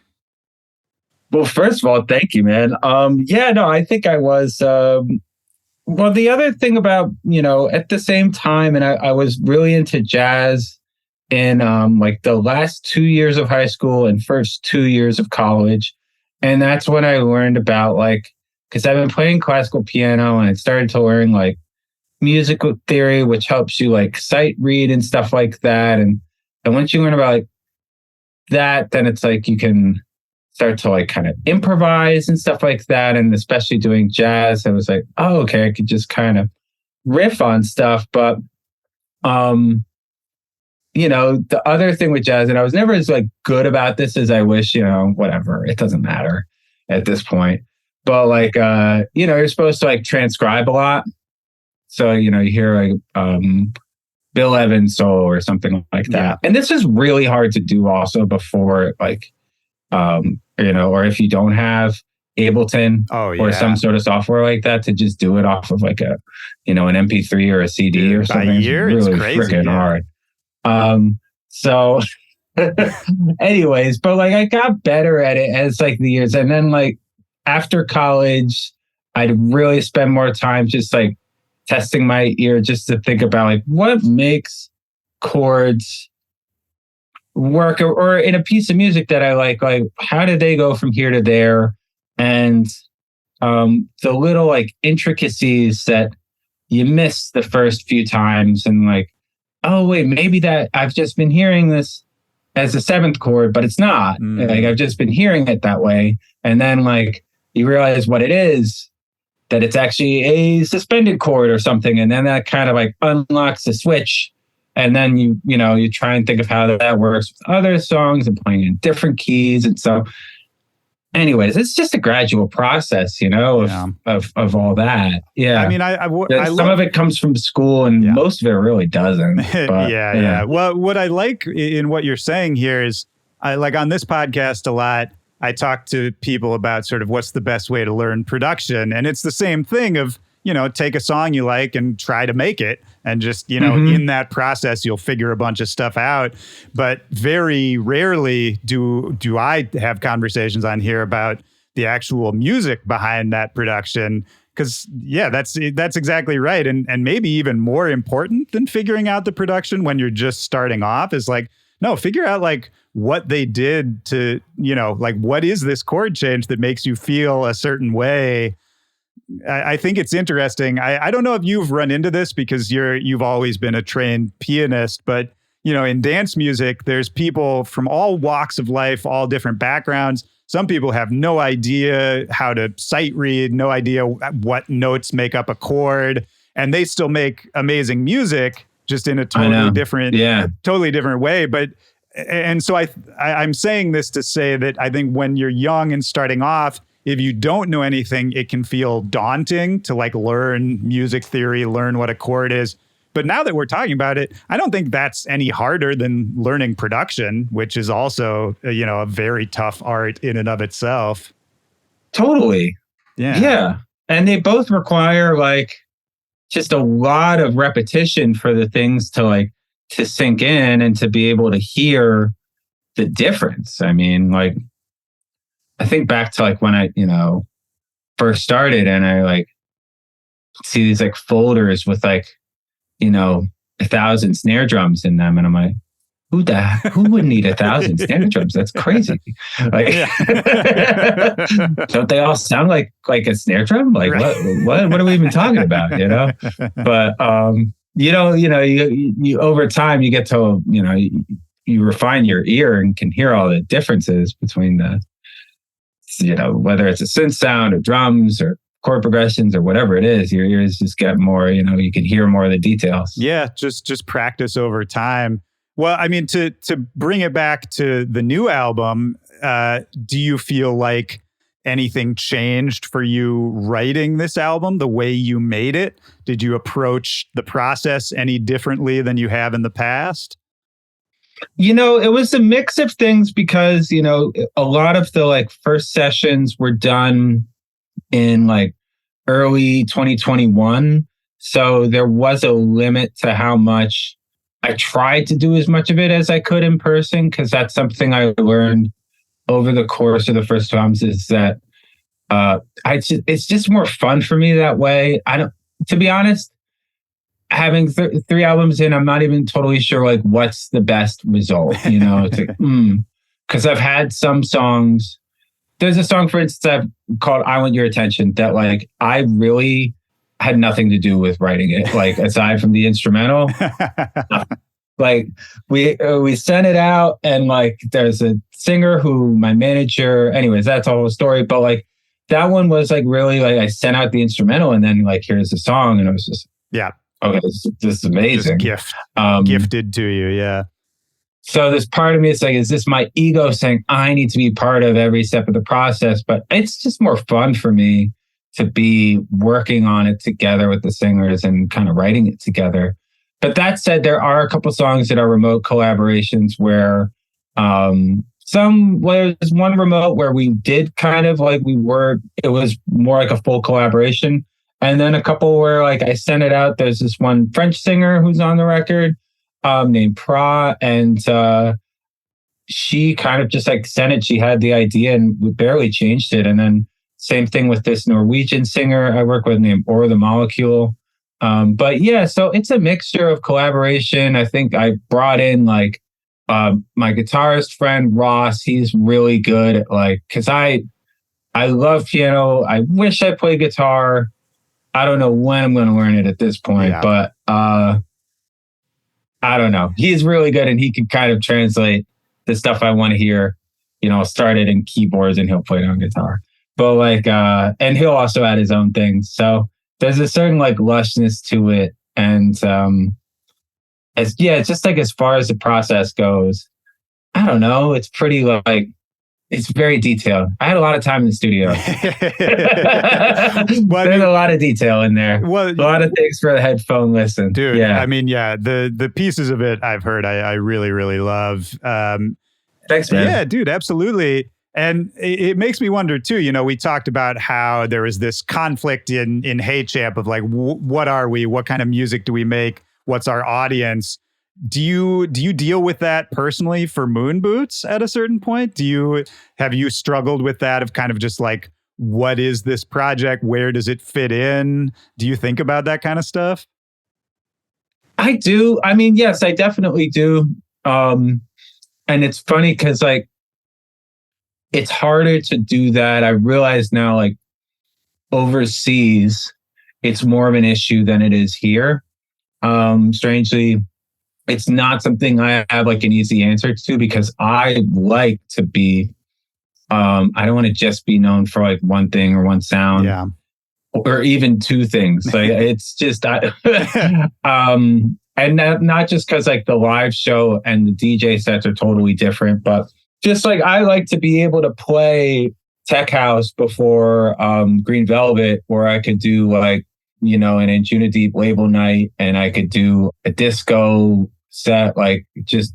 Well, first of all, thank you, man. Yeah, no, I think I was. Well, the other thing about, at the same time, and I was really into jazz in like the last 2 years of high school and first 2 years of college. And that's when I learned about like, because I've been playing classical piano and I started to learn like musical theory, which helps you like sight read and stuff like that. And once you learn about like that, then it's like you can start to like kind of improvise and stuff like that. And especially doing jazz, I was like, oh, okay, I could just kind of riff on stuff. But, the other thing with jazz, and I was never as like good about this as I wish, whatever, it doesn't matter at this point. But like, you're supposed to like transcribe a lot. So, you hear like Bill Evans solo or something like that. Yeah. And this is really hard to do also before like, or if you don't have Ableton or some sort of software like that, to just do it off of like an MP3 or a CD or something. By year, it's really freaking hard. So anyways, but like I got better at it as like the years. And then like after college, I'd really spend more time just like testing my ear just to think about like what makes chords work or in a piece of music that I like how did they go from here to there? And the little like intricacies that you miss the first few times and like, oh wait, maybe that I've just been hearing this as a seventh chord, but it's not. Like I've just been hearing it that way. And then like you realize what it is, that it's actually a suspended chord or something. And then that kind of like unlocks the switch. And then you try and think of how that works with other songs and playing in different keys. And so anyways, it's just a gradual process, of all that. Yeah. I mean, some of it comes from school and most of it really doesn't. But, yeah. Well, what I like in what you're saying here is I like on this podcast a lot, I talk to people about sort of what's the best way to learn production. And it's the same thing of, take a song you like and try to make it. And just, in that process, you'll figure a bunch of stuff out. But very rarely do I have conversations on here about the actual music behind that production. Because, that's exactly right. And maybe even more important than figuring out the production when you're just starting off is like, no, figure out like what they did to, like what is this chord change that makes you feel a certain way. I think it's interesting. I don't know if you've run into this because you've always been a trained pianist, but in dance music, there's people from all walks of life, all different backgrounds. Some people have no idea how to sight read, no idea what notes make up a chord, and they still make amazing music just in a totally different way. But and so I'm saying this to say that I think when you're young and starting off, if you don't know anything, it can feel daunting to like learn music theory, learn what a chord is. But now that we're talking about it, I don't think that's any harder than learning production, which is also, a very tough art in and of itself. Totally. Yeah. Yeah. And they both require like just a lot of repetition for the things to sink in and to be able to hear the difference. I mean, like, I think back to like when I, first started and I like see these like folders with like, 1,000 snare drums in them. And I'm like, who would need 1,000 snare drums? That's crazy. Like, don't they all sound like a snare drum? Like what are we even talking about? But, you over time you get to, you refine your ear and can hear all the differences between the, whether it's a synth sound or drums or chord progressions or whatever it is, your ears just get more, you can hear more of the details. Yeah, just practice over time. Well, I mean, to bring it back to the new album, do you feel like anything changed for you writing this album, the way you made it? Did you approach the process any differently than you have in the past? It was a mix of things because, a lot of the like first sessions were done in like early 2021. So there was a limit to how much I tried to do as much of it as I could in person, because that's something I learned over the course of the first 2 albums is that it's just more fun for me that way. To be honest, having 3 albums in, I'm not even totally sure like what's the best result. It's like, because I've had some songs. There's a song, for instance, I've called "I Want Your Attention" that like I really had nothing to do with writing it, like aside from the instrumental. Like we sent it out, and like there's a singer who my manager. Anyways, that's all the story. But like that one was like really like I sent out the instrumental, and then like here's the song, and it was just okay, this is amazing. Gifted to you, yeah. So this part of me is like, is this my ego saying I need to be part of every step of the process? But it's just more fun for me to be working on it together with the singers and kind of writing it together. But that said, there are a couple songs that are remote collaborations where there's one remote where we did kind of like it was more like a full collaboration. And then a couple where like I sent it out. There's this one French singer who's on the record named Pra, and she kind of just like sent it. She had the idea and we barely changed it. And then same thing with this Norwegian singer I work with named Or the Molecule. But yeah, so it's a mixture of collaboration. I think I brought in like my guitarist friend Ross. He's really good at like, because I love piano. I wish I played guitar. I don't know when I'm going to learn it at this point, but I don't know. He's really good, and he can kind of translate the stuff I want to hear. I'll start it in keyboards and he'll play it on guitar. But like, and he'll also add his own things. So there's a certain like lushness to it. And it's just like as far as the process goes, I don't know. It's pretty like, it's very detailed. I had a lot of time in the studio. There's a lot of detail in there. Well, a lot of things for the headphone listen. Dude, yeah. I mean, yeah, the pieces of it I've heard I really, really love. Thanks, man. Yeah, dude, absolutely. And it makes me wonder too, we talked about how there is this conflict in Hey Champ of like, what are we? What kind of music do we make? What's our audience? Do you deal with that personally for Moon Boots at a certain point? Have you struggled with that of kind of just like, what is this project? Where does it fit in? Do you think about that kind of stuff? I do. I mean, yes, I definitely do. And it's funny because like, it's harder to do that. I realize now, like overseas, it's more of an issue than it is here. Strangely, it's not something I have like an easy answer to, because I like to be, I don't want to just be known for like one thing or one sound, or even two things. Like it's just, and not just because like the live show and the DJ sets are totally different, but just like I like to be able to play tech house before Green Velvet, where I could do like, an Anjunadeep label night, and I could do a disco set, like just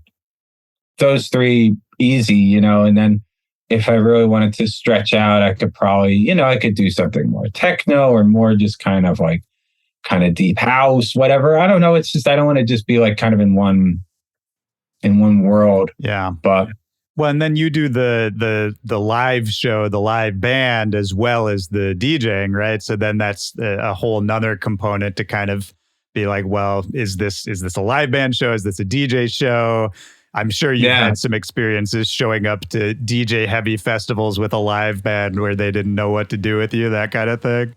those three easy, and then if I really wanted to stretch out, I could probably, I could do something more techno or more just kind of deep house, whatever. I don't know. It's just, I don't want to just be like kind of in one world. Yeah. But well, and then you do the live show, the live band, as well as the DJing, right? So then that's a whole nother component to kind of be like, well, is this a live band show? Is this a DJ show? I'm sure you've had some experiences showing up to DJ heavy festivals with a live band where they didn't know what to do with you, that kind of thing.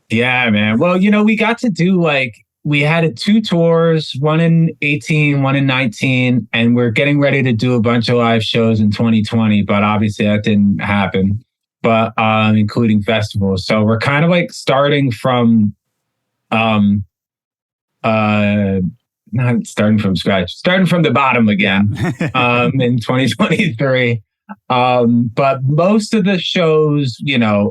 Yeah, man. Well, we got to do we had 2 tours, one in 18, one in 19, and we're getting ready to do a bunch of live shows in 2020, but obviously that didn't happen, but including festivals. So we're kind of like starting from, not starting from scratch, starting from the bottom again in 2023. But most of the shows,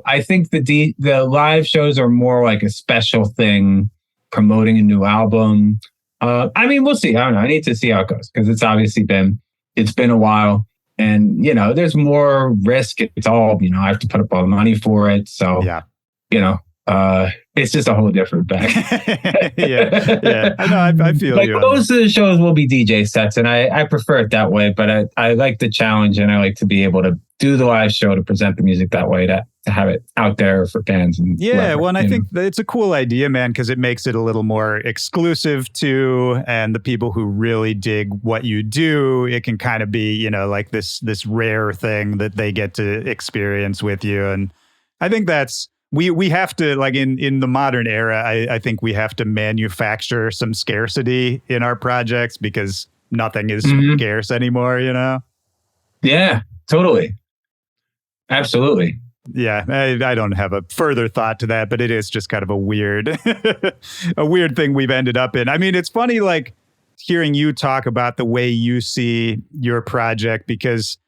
I think the live shows are more like a special thing, promoting a new album. I mean, we'll see. I don't know. I need to see how it goes, because it's obviously been a while, and there's more risk. It's all, I have to put up all the money for it. So, it's just a whole different bag. Yeah. I know. I feel like you. Most of the shows will be DJ sets, and I prefer it that way. But I like the challenge, and I like to be able to do the live show to present the music that way, to have it out there for fans. And well, and I think it's a cool idea, man, because it makes it a little more exclusive too, and the people who really dig what you do, it can kind of be, like this rare thing that they get to experience with you. And I think that's we have to, like, in the modern era, I think we have to manufacture some scarcity in our projects because nothing is scarce anymore, Yeah, totally. Absolutely. Yeah, I don't have a further thought to that, but it is just kind of a weird thing we've ended up in. I mean, it's funny, like, hearing you talk about the way you see your project, because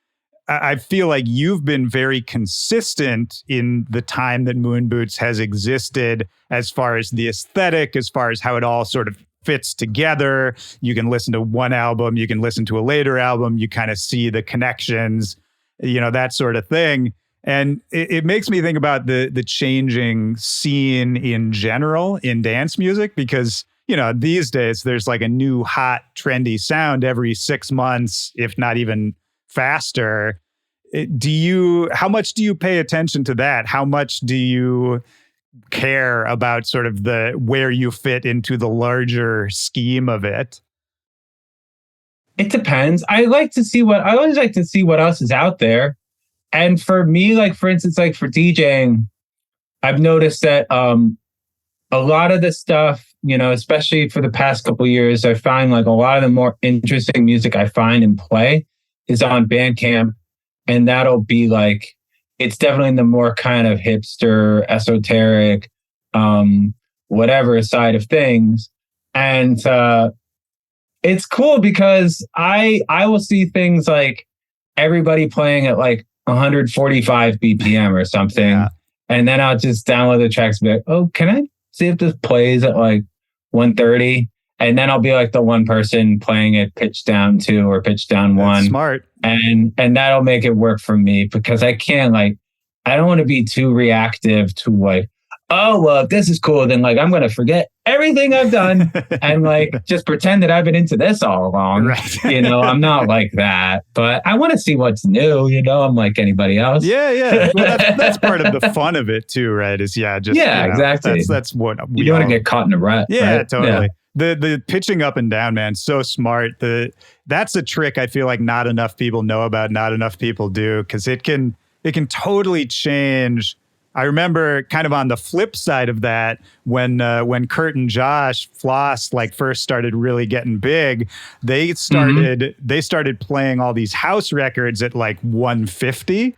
I feel like you've been very consistent in the time that Moon Boots has existed, as far as the aesthetic, as far as how it all sort of fits together. You can listen to one album, you can listen to a later album, you kind of see the connections, that sort of thing. And it makes me think about the changing scene in general in dance music, because, these days there's like a new hot trendy sound every 6 months, if not even faster. How much do you pay attention to that? How much do you care about sort of where you fit into the larger scheme of it? It depends. I always like to see what else is out there. And for me, like, for instance, like for DJing, I've noticed that a lot of the stuff, especially for the past couple of years, I find like a lot of the more interesting music I find and play is on Bandcamp. And that'll be like, it's definitely the more kind of hipster, esoteric, whatever side of things. And it's cool because I will see things like everybody playing at like 145 BPM or something. Yeah. And then I'll just download the tracks and be like, oh, can I see if this plays at like 130? And then I'll be like the one person playing it pitch down 2 or pitch down 1. That's smart. And that'll make it work for me, because I can't, like, I don't want to be too reactive to like, oh, well, if this is cool, then like I'm going to forget everything I've done and like just pretend that I've been into this all along. Right. I'm not like that, but I want to see what's new. I'm like anybody else. Yeah. Well, that's part of the fun of it too, right? Exactly. That's what you don't want to get caught in a rut. Yeah, right? Totally. Yeah. The pitching up and down, man, so smart. That's a trick I feel like not enough people know about, not enough people do, because it can totally change. I remember kind of on the flip side of that, when Kurt and Josh Floss like first started really getting big, they started playing all these house records at like 150,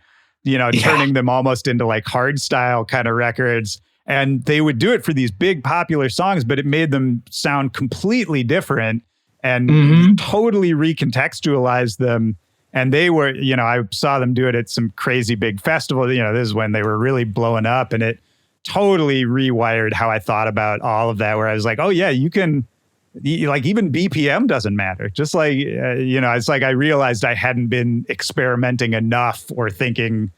turning them almost into like hard style kind of records. And they would do it for these big popular songs, but it made them sound completely different and totally recontextualized them. And they were, I saw them do it at some crazy big festival. This is when they were really blowing up, and it totally rewired how I thought about all of that, where I was like, oh yeah, you can, like, even BPM doesn't matter. Just like, it's like I realized I hadn't been experimenting enough or thinking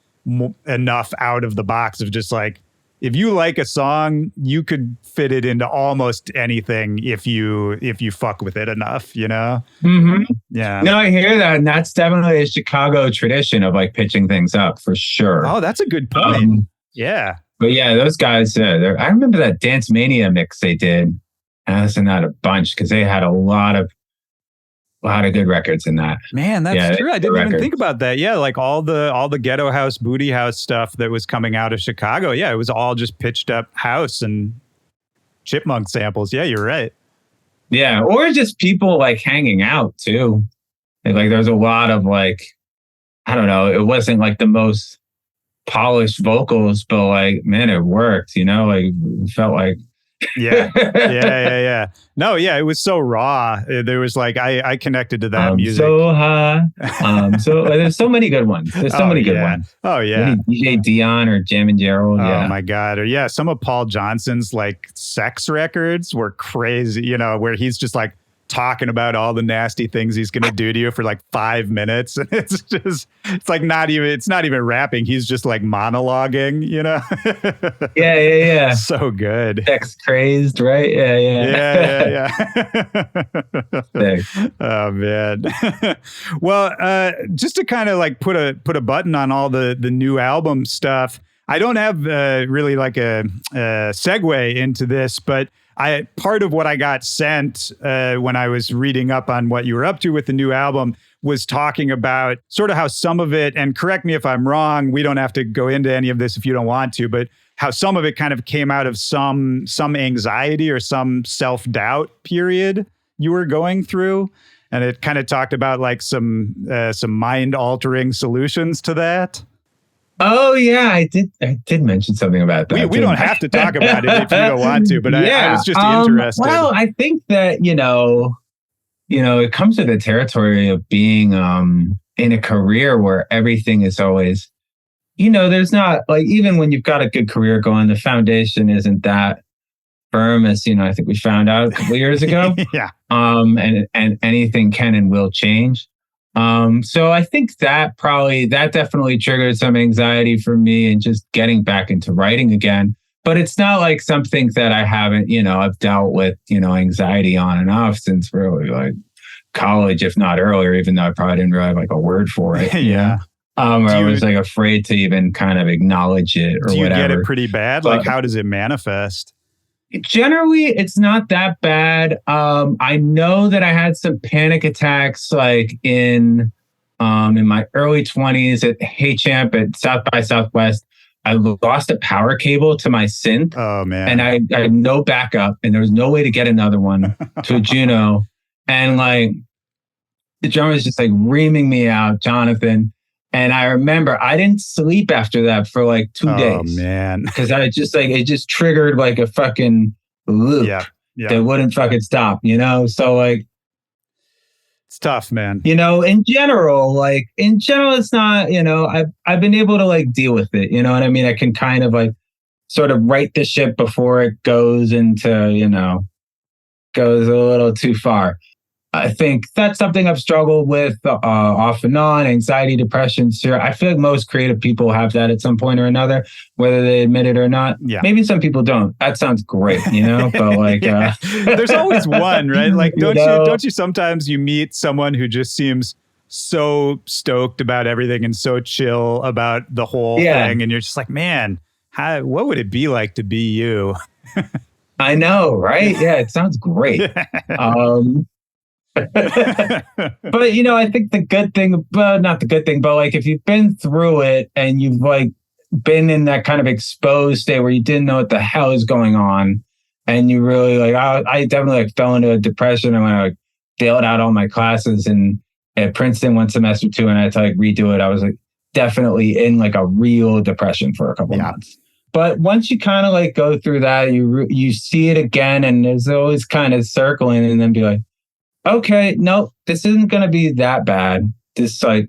enough out of the box of just like, if you like a song, you could fit it into almost anything if you fuck with it enough, Mm-hmm. Yeah. No, I hear that. And that's definitely a Chicago tradition of like pitching things up for sure. Oh, that's a good point. Yeah. But yeah, those guys, I remember that Dance Mania mix they did. I listened to that a bunch because they had a lot of good records in that. Man, that's true. I didn't even think about that. Yeah, like all the ghetto house, booty house stuff that was coming out of Chicago. Yeah, it was all just pitched up house and chipmunk samples. Yeah, you're right. Yeah, or just people like hanging out too. Like there's a lot of like, I don't know, it wasn't like the most polished vocals, but like, man, it worked, like it felt like Yeah. No, yeah, it was so raw. There was like, I connected to that music. So high. So there's so many good ones. There's so many good ones. Oh yeah. DJ Dion or Jam and Gerald. Oh my God. Or yeah, some of Paul Johnson's like sex records were crazy, where he's just like talking about all the nasty things he's going to do to you for like 5 minutes. And it's not even rapping. He's just like monologuing, you know? Yeah. So good. Sex crazed, right? Yeah. Oh man. Well, just to kind of like put a button on all the new album stuff. I don't have really like a segue into this, but part of what I got sent when I was reading up on what you were up to with the new album was talking about sort of how some of it, and correct me if I'm wrong, we don't have to go into any of this if you don't want to, but how some of it kind of came out of some anxiety or some self-doubt period you were going through. And it kind of talked about like some mind-altering solutions to that. Oh yeah, I did mention something about that. We don't have to talk about it if you don't want to, but I was just interested. Well, I think that it comes with the territory of being in a career where everything is always, there's not like, even when you've got a good career going, the foundation isn't that firm as I think we found out a couple of years ago. Yeah. And anything can and will change. So I think that definitely triggered some anxiety for me and just getting back into writing again. But it's not like something that I haven't, I've dealt with, anxiety on and off since really like college, if not earlier, even though I probably didn't really have like a word for it. Yeah. I was like afraid to even kind of acknowledge it or whatever. Do you get it pretty bad? Like how does it manifest? Generally, it's not that bad. I know that I had some panic attacks like in my early 20s at Hey Champ at South by Southwest. I lost a power cable to my synth. Oh, man. And I had no backup and there was no way to get another one to a Juno. And like the drummer was just like reaming me out, Jonathan. And I remember I didn't sleep after that for like 2 days. Oh, man. Because I just like, it just triggered like a fucking loop that wouldn't fucking stop, So like, it's tough, man. In general, it's not, I've been able to like deal with it. You know what I mean? I can kind of like sort of right the ship before it goes into, goes a little too far. I think that's something I've struggled with off and on, anxiety, depression. I feel like most creative people have that at some point or another, whether they admit it or not. Yeah. Maybe some people don't. That sounds great, but like... There's always one, right? Like, don't you sometimes you meet someone who just seems so stoked about everything and so chill about the whole thing. And you're just like, man, what would it be like to be you? I know, right? Yeah, it sounds great. But I think the good thing, not the good thing, but like if you've been through it and you've like been in that kind of exposed state where you didn't know what the hell is going on, and you really like, I definitely like fell into a depression, and when I like bailed out all my classes and at Princeton 1 semester 2, and I had to like redo it, I was like definitely in like a real depression for a couple of months. But once you kind of like go through that, you see it again, and there's always kind of circling, and then be like, okay, no, this isn't going to be that bad. This like,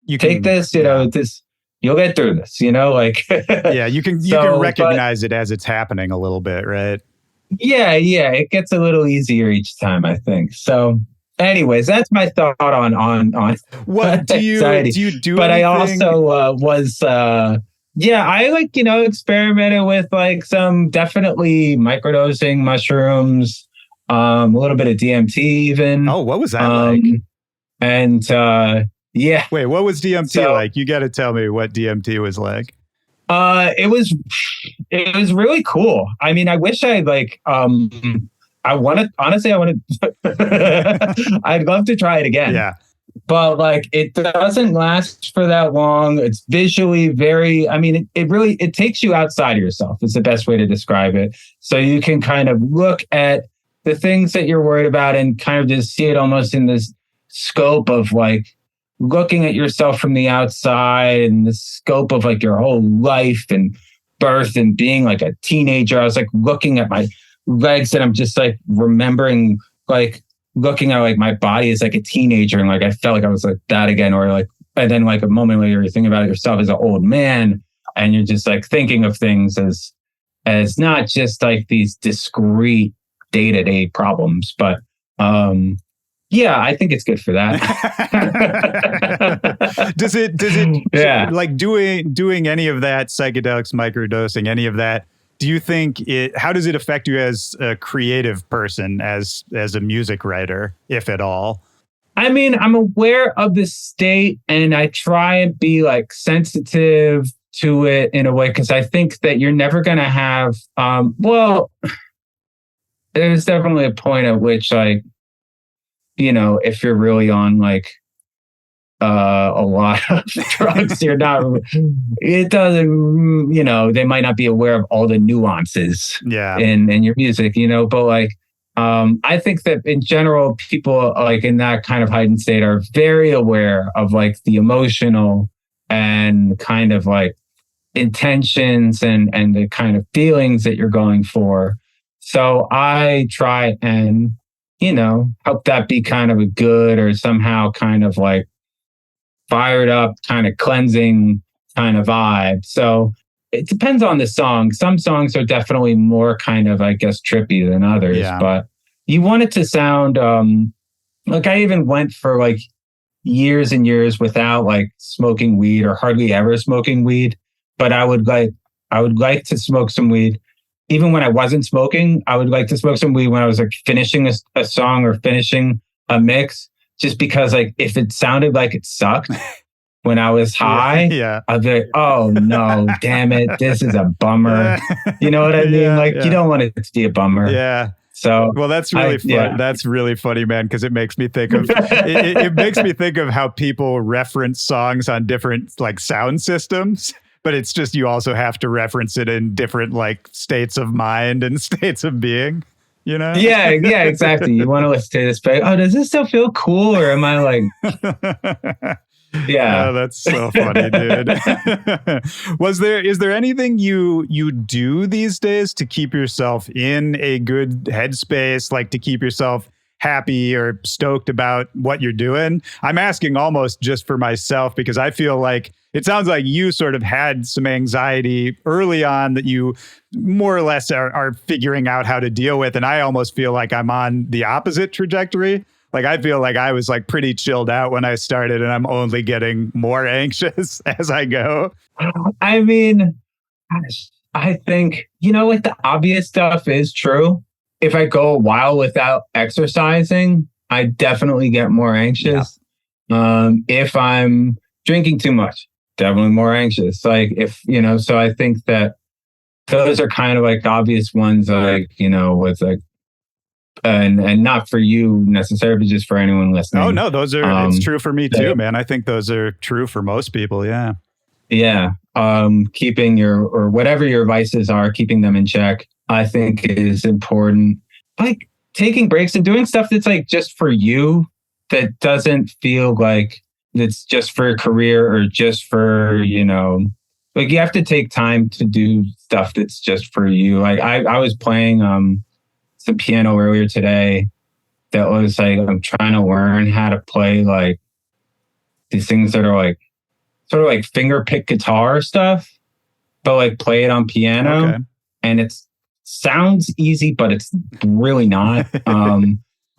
you take this, this, you'll get through this, like. Yeah, you can recognize it as it's happening a little bit, right? Yeah, it gets a little easier each time, I think. So, anyways, that's my thought on what do you anxiety. Do you do? But anything? I also was. I like experimented with like some definitely microdosing mushrooms. A little bit of DMT even. Oh, what was that like? And Wait, what was DMT like? You got to tell me what DMT was like. It was really cool. I mean, I wish I like I wanted I'd love to try it again. Yeah. But like it doesn't last for that long. It's visually very, I mean, it takes you outside of yourself. It's the best way to describe it. So you can kind of look at the things that you're worried about and kind of just see it almost in this scope of like looking at yourself from the outside and the scope of like your whole life and birth and being like a teenager. I was like looking at my legs and I'm just like remembering like looking at like my body as like a teenager and like I felt like I was like that again, or like, and then like a moment later you're thinking about it yourself as an old man and you're just like thinking of things as not just like these discrete day-to-day problems, but Yeah, I think it's good for that. Does it Yeah. like doing any of that, psychedelics, microdosing, any of that, do you think how does it affect you as a creative person, as a music writer, if at all? I mean, I'm aware of the state and I try and be like sensitive to it in a way, because I think that you're never going to have, well, there's definitely a point at which, like, you know, if you're really on like a lot of drugs, you're not, it doesn't, you know, they might not be aware of all the nuances in your music, you know, but like, I think that in general, people like in that kind of heightened state are very aware of like the emotional and kind of like intentions and the kind of feelings that you're going for. So I try and, you know, help that be kind of a good or somehow kind of like fired up, kind of cleansing kind of vibe. So it depends on the song. Some songs are definitely more kind of, I guess, trippy than others, but you want it to sound, like I even went for like years and years without like smoking weed or hardly ever smoking weed. But I would like to smoke some weed. Even when I wasn't smoking, I would like to smoke some weed when I was like finishing a song or finishing a mix, just because like if it sounded like it sucked when I was high, I'd be like, oh no, damn it, this is a bummer. You know what I mean? Like you don't want it to be a bummer. Yeah. So well, that's really fun. Yeah. That's really funny, man, because it makes me think of it makes me think of how people reference songs on different like sound systems. But it's just you also have to reference it in different like states of mind and states of being, you know? Yeah, exactly. You want to listen to this, but does this still feel cool, or am I like? Yeah, oh, that's so funny, dude. Is there anything you do these days to keep yourself in a good headspace, like to keep yourself happy or stoked about what you're doing? I'm asking almost just for myself, because I feel like it sounds like you sort of had some anxiety early on that you more or less are figuring out how to deal with. And I almost feel like I'm on the opposite trajectory. Like, I feel like I was like pretty chilled out when I started, and I'm only getting more anxious as I go. I mean, I think, you know, like the obvious stuff is true. If I go a while without exercising, I definitely get more anxious. Yeah. If I'm drinking too much, definitely more anxious. Like if, you know, so I think that those are kind of like obvious ones, like, you know, with like, and not for you necessarily, but just for anyone listening. Oh no, those are, it's true for me too, man. I think those are true for most people. Yeah. Yeah. Keeping or whatever your vices are, keeping them in check, I think is important. Like taking breaks and doing stuff that's like just for you, that doesn't feel like it's just for a career or just for, you know, like you have to take time to do stuff that's just for you. Like I was playing some piano earlier today that was like, I'm trying to learn how to play like these things that are like sort of like finger pick guitar stuff, but like play it on piano. Okay. And it sounds easy, but it's really not.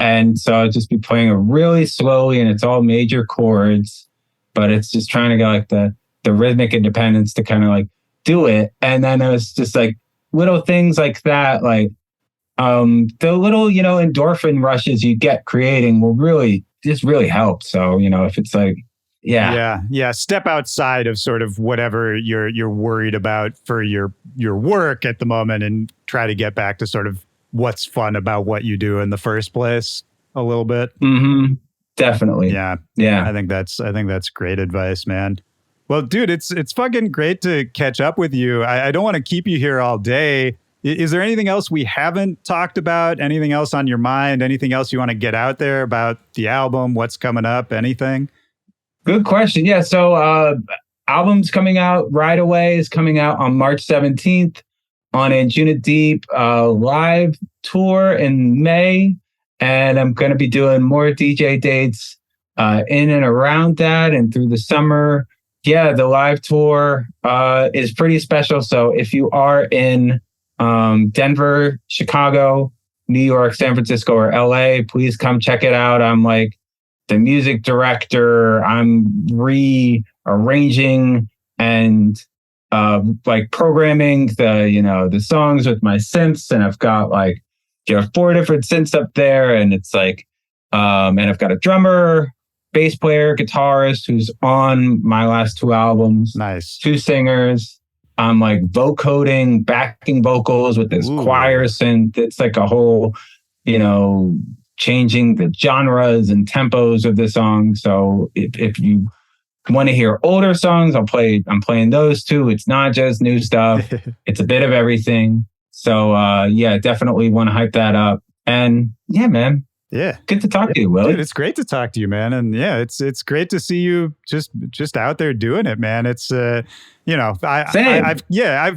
And so I'll just be playing it really slowly, and it's all major chords, but it's just trying to get like the rhythmic independence to kind of like do it. And then it was just like little things like that, like the little, you know, endorphin rushes you get creating will really help. So, you know, if it's like, yeah. Step outside of sort of whatever you're worried about for your work at the moment, and try to get back to sort of what's fun about what you do in the first place a little bit. Mm-hmm. Definitely. Yeah. I think that's great advice, man. Well, dude, it's fucking great to catch up with you. I don't want to keep you here all day. Is there anything else we haven't talked about? Anything else on your mind? Anything else you want to get out there about the album? What's coming up? Anything? Good question. Yeah. So album's coming out right away. Is coming out on March 17th on Anjunadeep live tour in May. And I'm going to be doing more DJ dates in and around that and through the summer. Yeah, the live tour is pretty special. So if you are in Denver, Chicago, New York, San Francisco, or LA, please come check it out. I'm like the music director. I'm rearranging and like programming the songs with my synths, and I've got like 4 different synths up there, and it's like and I've got a drummer, bass player, guitarist who's on my last 2 albums. Nice. 2 singers. I'm like vocoding, backing vocals with this choir synth. It's like a whole, changing the genres and tempos of the song. So if you want to hear older songs, I'm playing those too. It's not just new stuff. It's a bit of everything. So definitely want to hype that up. And yeah, man. Yeah. Good to talk to you, Willy. Dude, it's great to talk to you, man. And yeah, it's great to see you just out there doing it, man. It's I've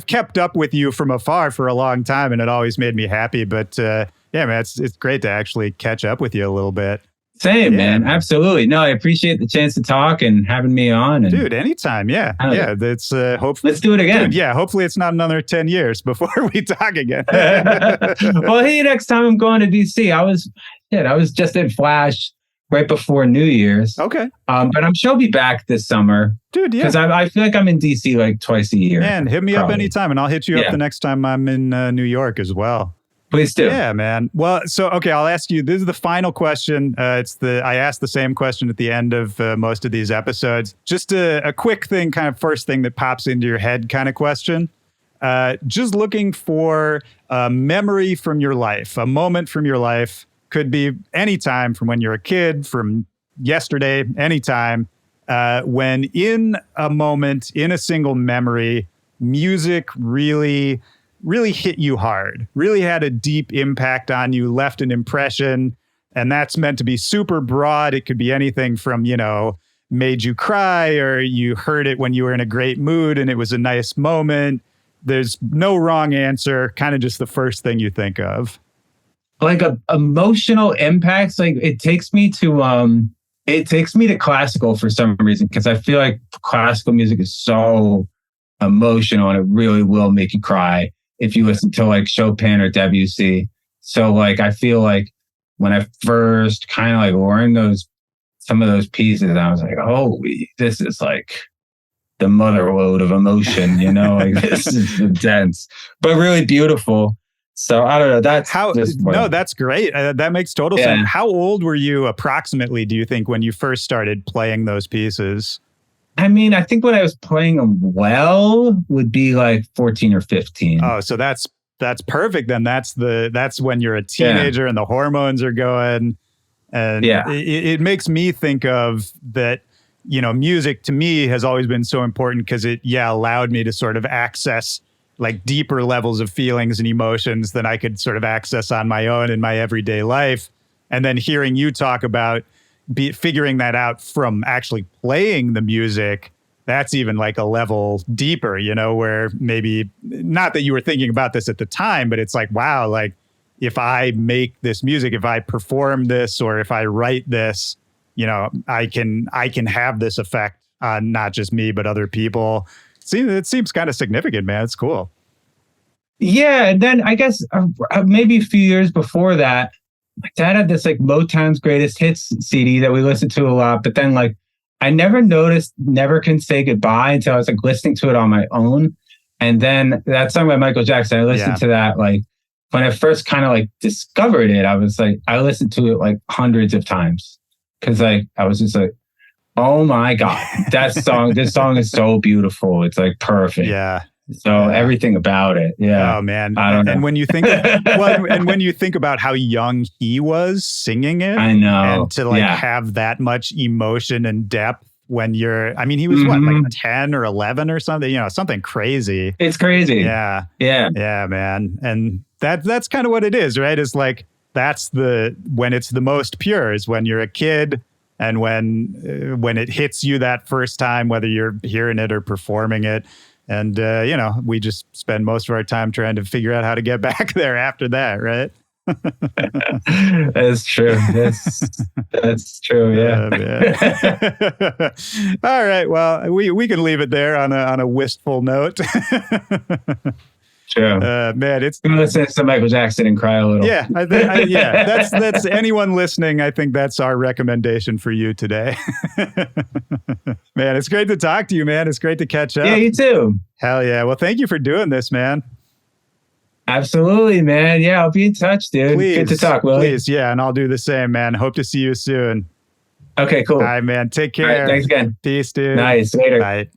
kept up with you from afar for a long time, and it always made me happy. But yeah, man, it's great to actually catch up with you a little bit. Same, man. Absolutely. No, I appreciate the chance to talk and having me on. And, dude, anytime. Yeah. Yeah. That's hopefully. Let's do it again. Dude, yeah. Hopefully it's not another 10 years before we talk again. Well, hey, next time I'm going to DC, I was just in Flash right before New Year's. Okay. But I'm sure I'll be back this summer. Dude, yeah. Because I feel like I'm in DC like twice a year. And hit me up anytime, and I'll hit you up the next time I'm in New York as well. Please do. Yeah, man. Well, so, okay, I'll ask you, this is the final question. I ask the same question at the end of most of these episodes. Just a quick thing, kind of first thing that pops into your head kind of question. Just looking for a memory from your life, a moment from your life. Could be any time from when you're a kid, from yesterday, anytime. When in a moment, in a single memory, music really hit you hard, really had a deep impact on you, left an impression. And that's meant to be super broad. It could be anything from, made you cry, or you heard it when you were in a great mood and it was a nice moment. There's no wrong answer, kind of just the first thing you think of. Like emotional impacts, like it takes me to classical for some reason, because I feel like classical music is so emotional and it really will make you cry if you listen to like Chopin or Debussy. So like, I feel like when I first kind of like learned some of those pieces, I was like, holy, this is like the mother lode of emotion, like this is intense, but really beautiful. So I don't know. That's great. That makes total sense. How old were you approximately, do you think, when you first started playing those pieces? I mean, I think when I was playing them well would be like 14 or 15. Oh, so that's perfect. Then that's when you're a teenager and the hormones are going. And it makes me think of that, music to me has always been so important because it allowed me to sort of access like deeper levels of feelings and emotions than I could sort of access on my own in my everyday life. And then hearing you talk about figuring that out from actually playing the music, that's even like a level deeper, where maybe not that you were thinking about this at the time, but it's like, wow, like if I make this music, if I perform this, or if I write this, I can have this effect on not just me, but other people. It seems kind of significant, man. It's cool. Yeah. And then I guess maybe a few years before that, my dad had this like Motown's Greatest Hits CD that we listened to a lot. But then like I never noticed Never Can Say Goodbye until I was like listening to it on my own. And then that song by Michael Jackson, I listened to that like when I first kind of like discovered it. I was like, I listened to it like hundreds of times because I was just like, oh my God, this song is so beautiful. It's like perfect. Yeah. So everything about it. Yeah. Oh man. I don't know. And when you think, and when you think about how young he was singing it, I know. And to like have that much emotion and depth when he was what, like 10 or 11 or something, something crazy. It's crazy. Yeah. Yeah. Yeah, man. And that's kind of what it is, right? It's like, when it's the most pure is when you're a kid. And when it hits you that first time, whether you're hearing it or performing it, and we just spend most of our time trying to figure out how to get back there after that, right? That's true. That's true. Yeah. All right. Well, we can leave it there on a wistful note. True. Man, it's listen to Michael Jackson and cry a little. Yeah, that's anyone listening. I think that's our recommendation for you today. Man, it's great to talk to you, man. It's great to catch up. Yeah, you too. Hell yeah. Well, thank you for doing this, man. Absolutely, man. Yeah, I'll be in touch, dude. Please, good to talk, Willy. Please, yeah, and I'll do the same, man. Hope to see you soon. Okay, cool. All right, man. Take care. All right, thanks again. Peace, dude. Nice. Later. Bye.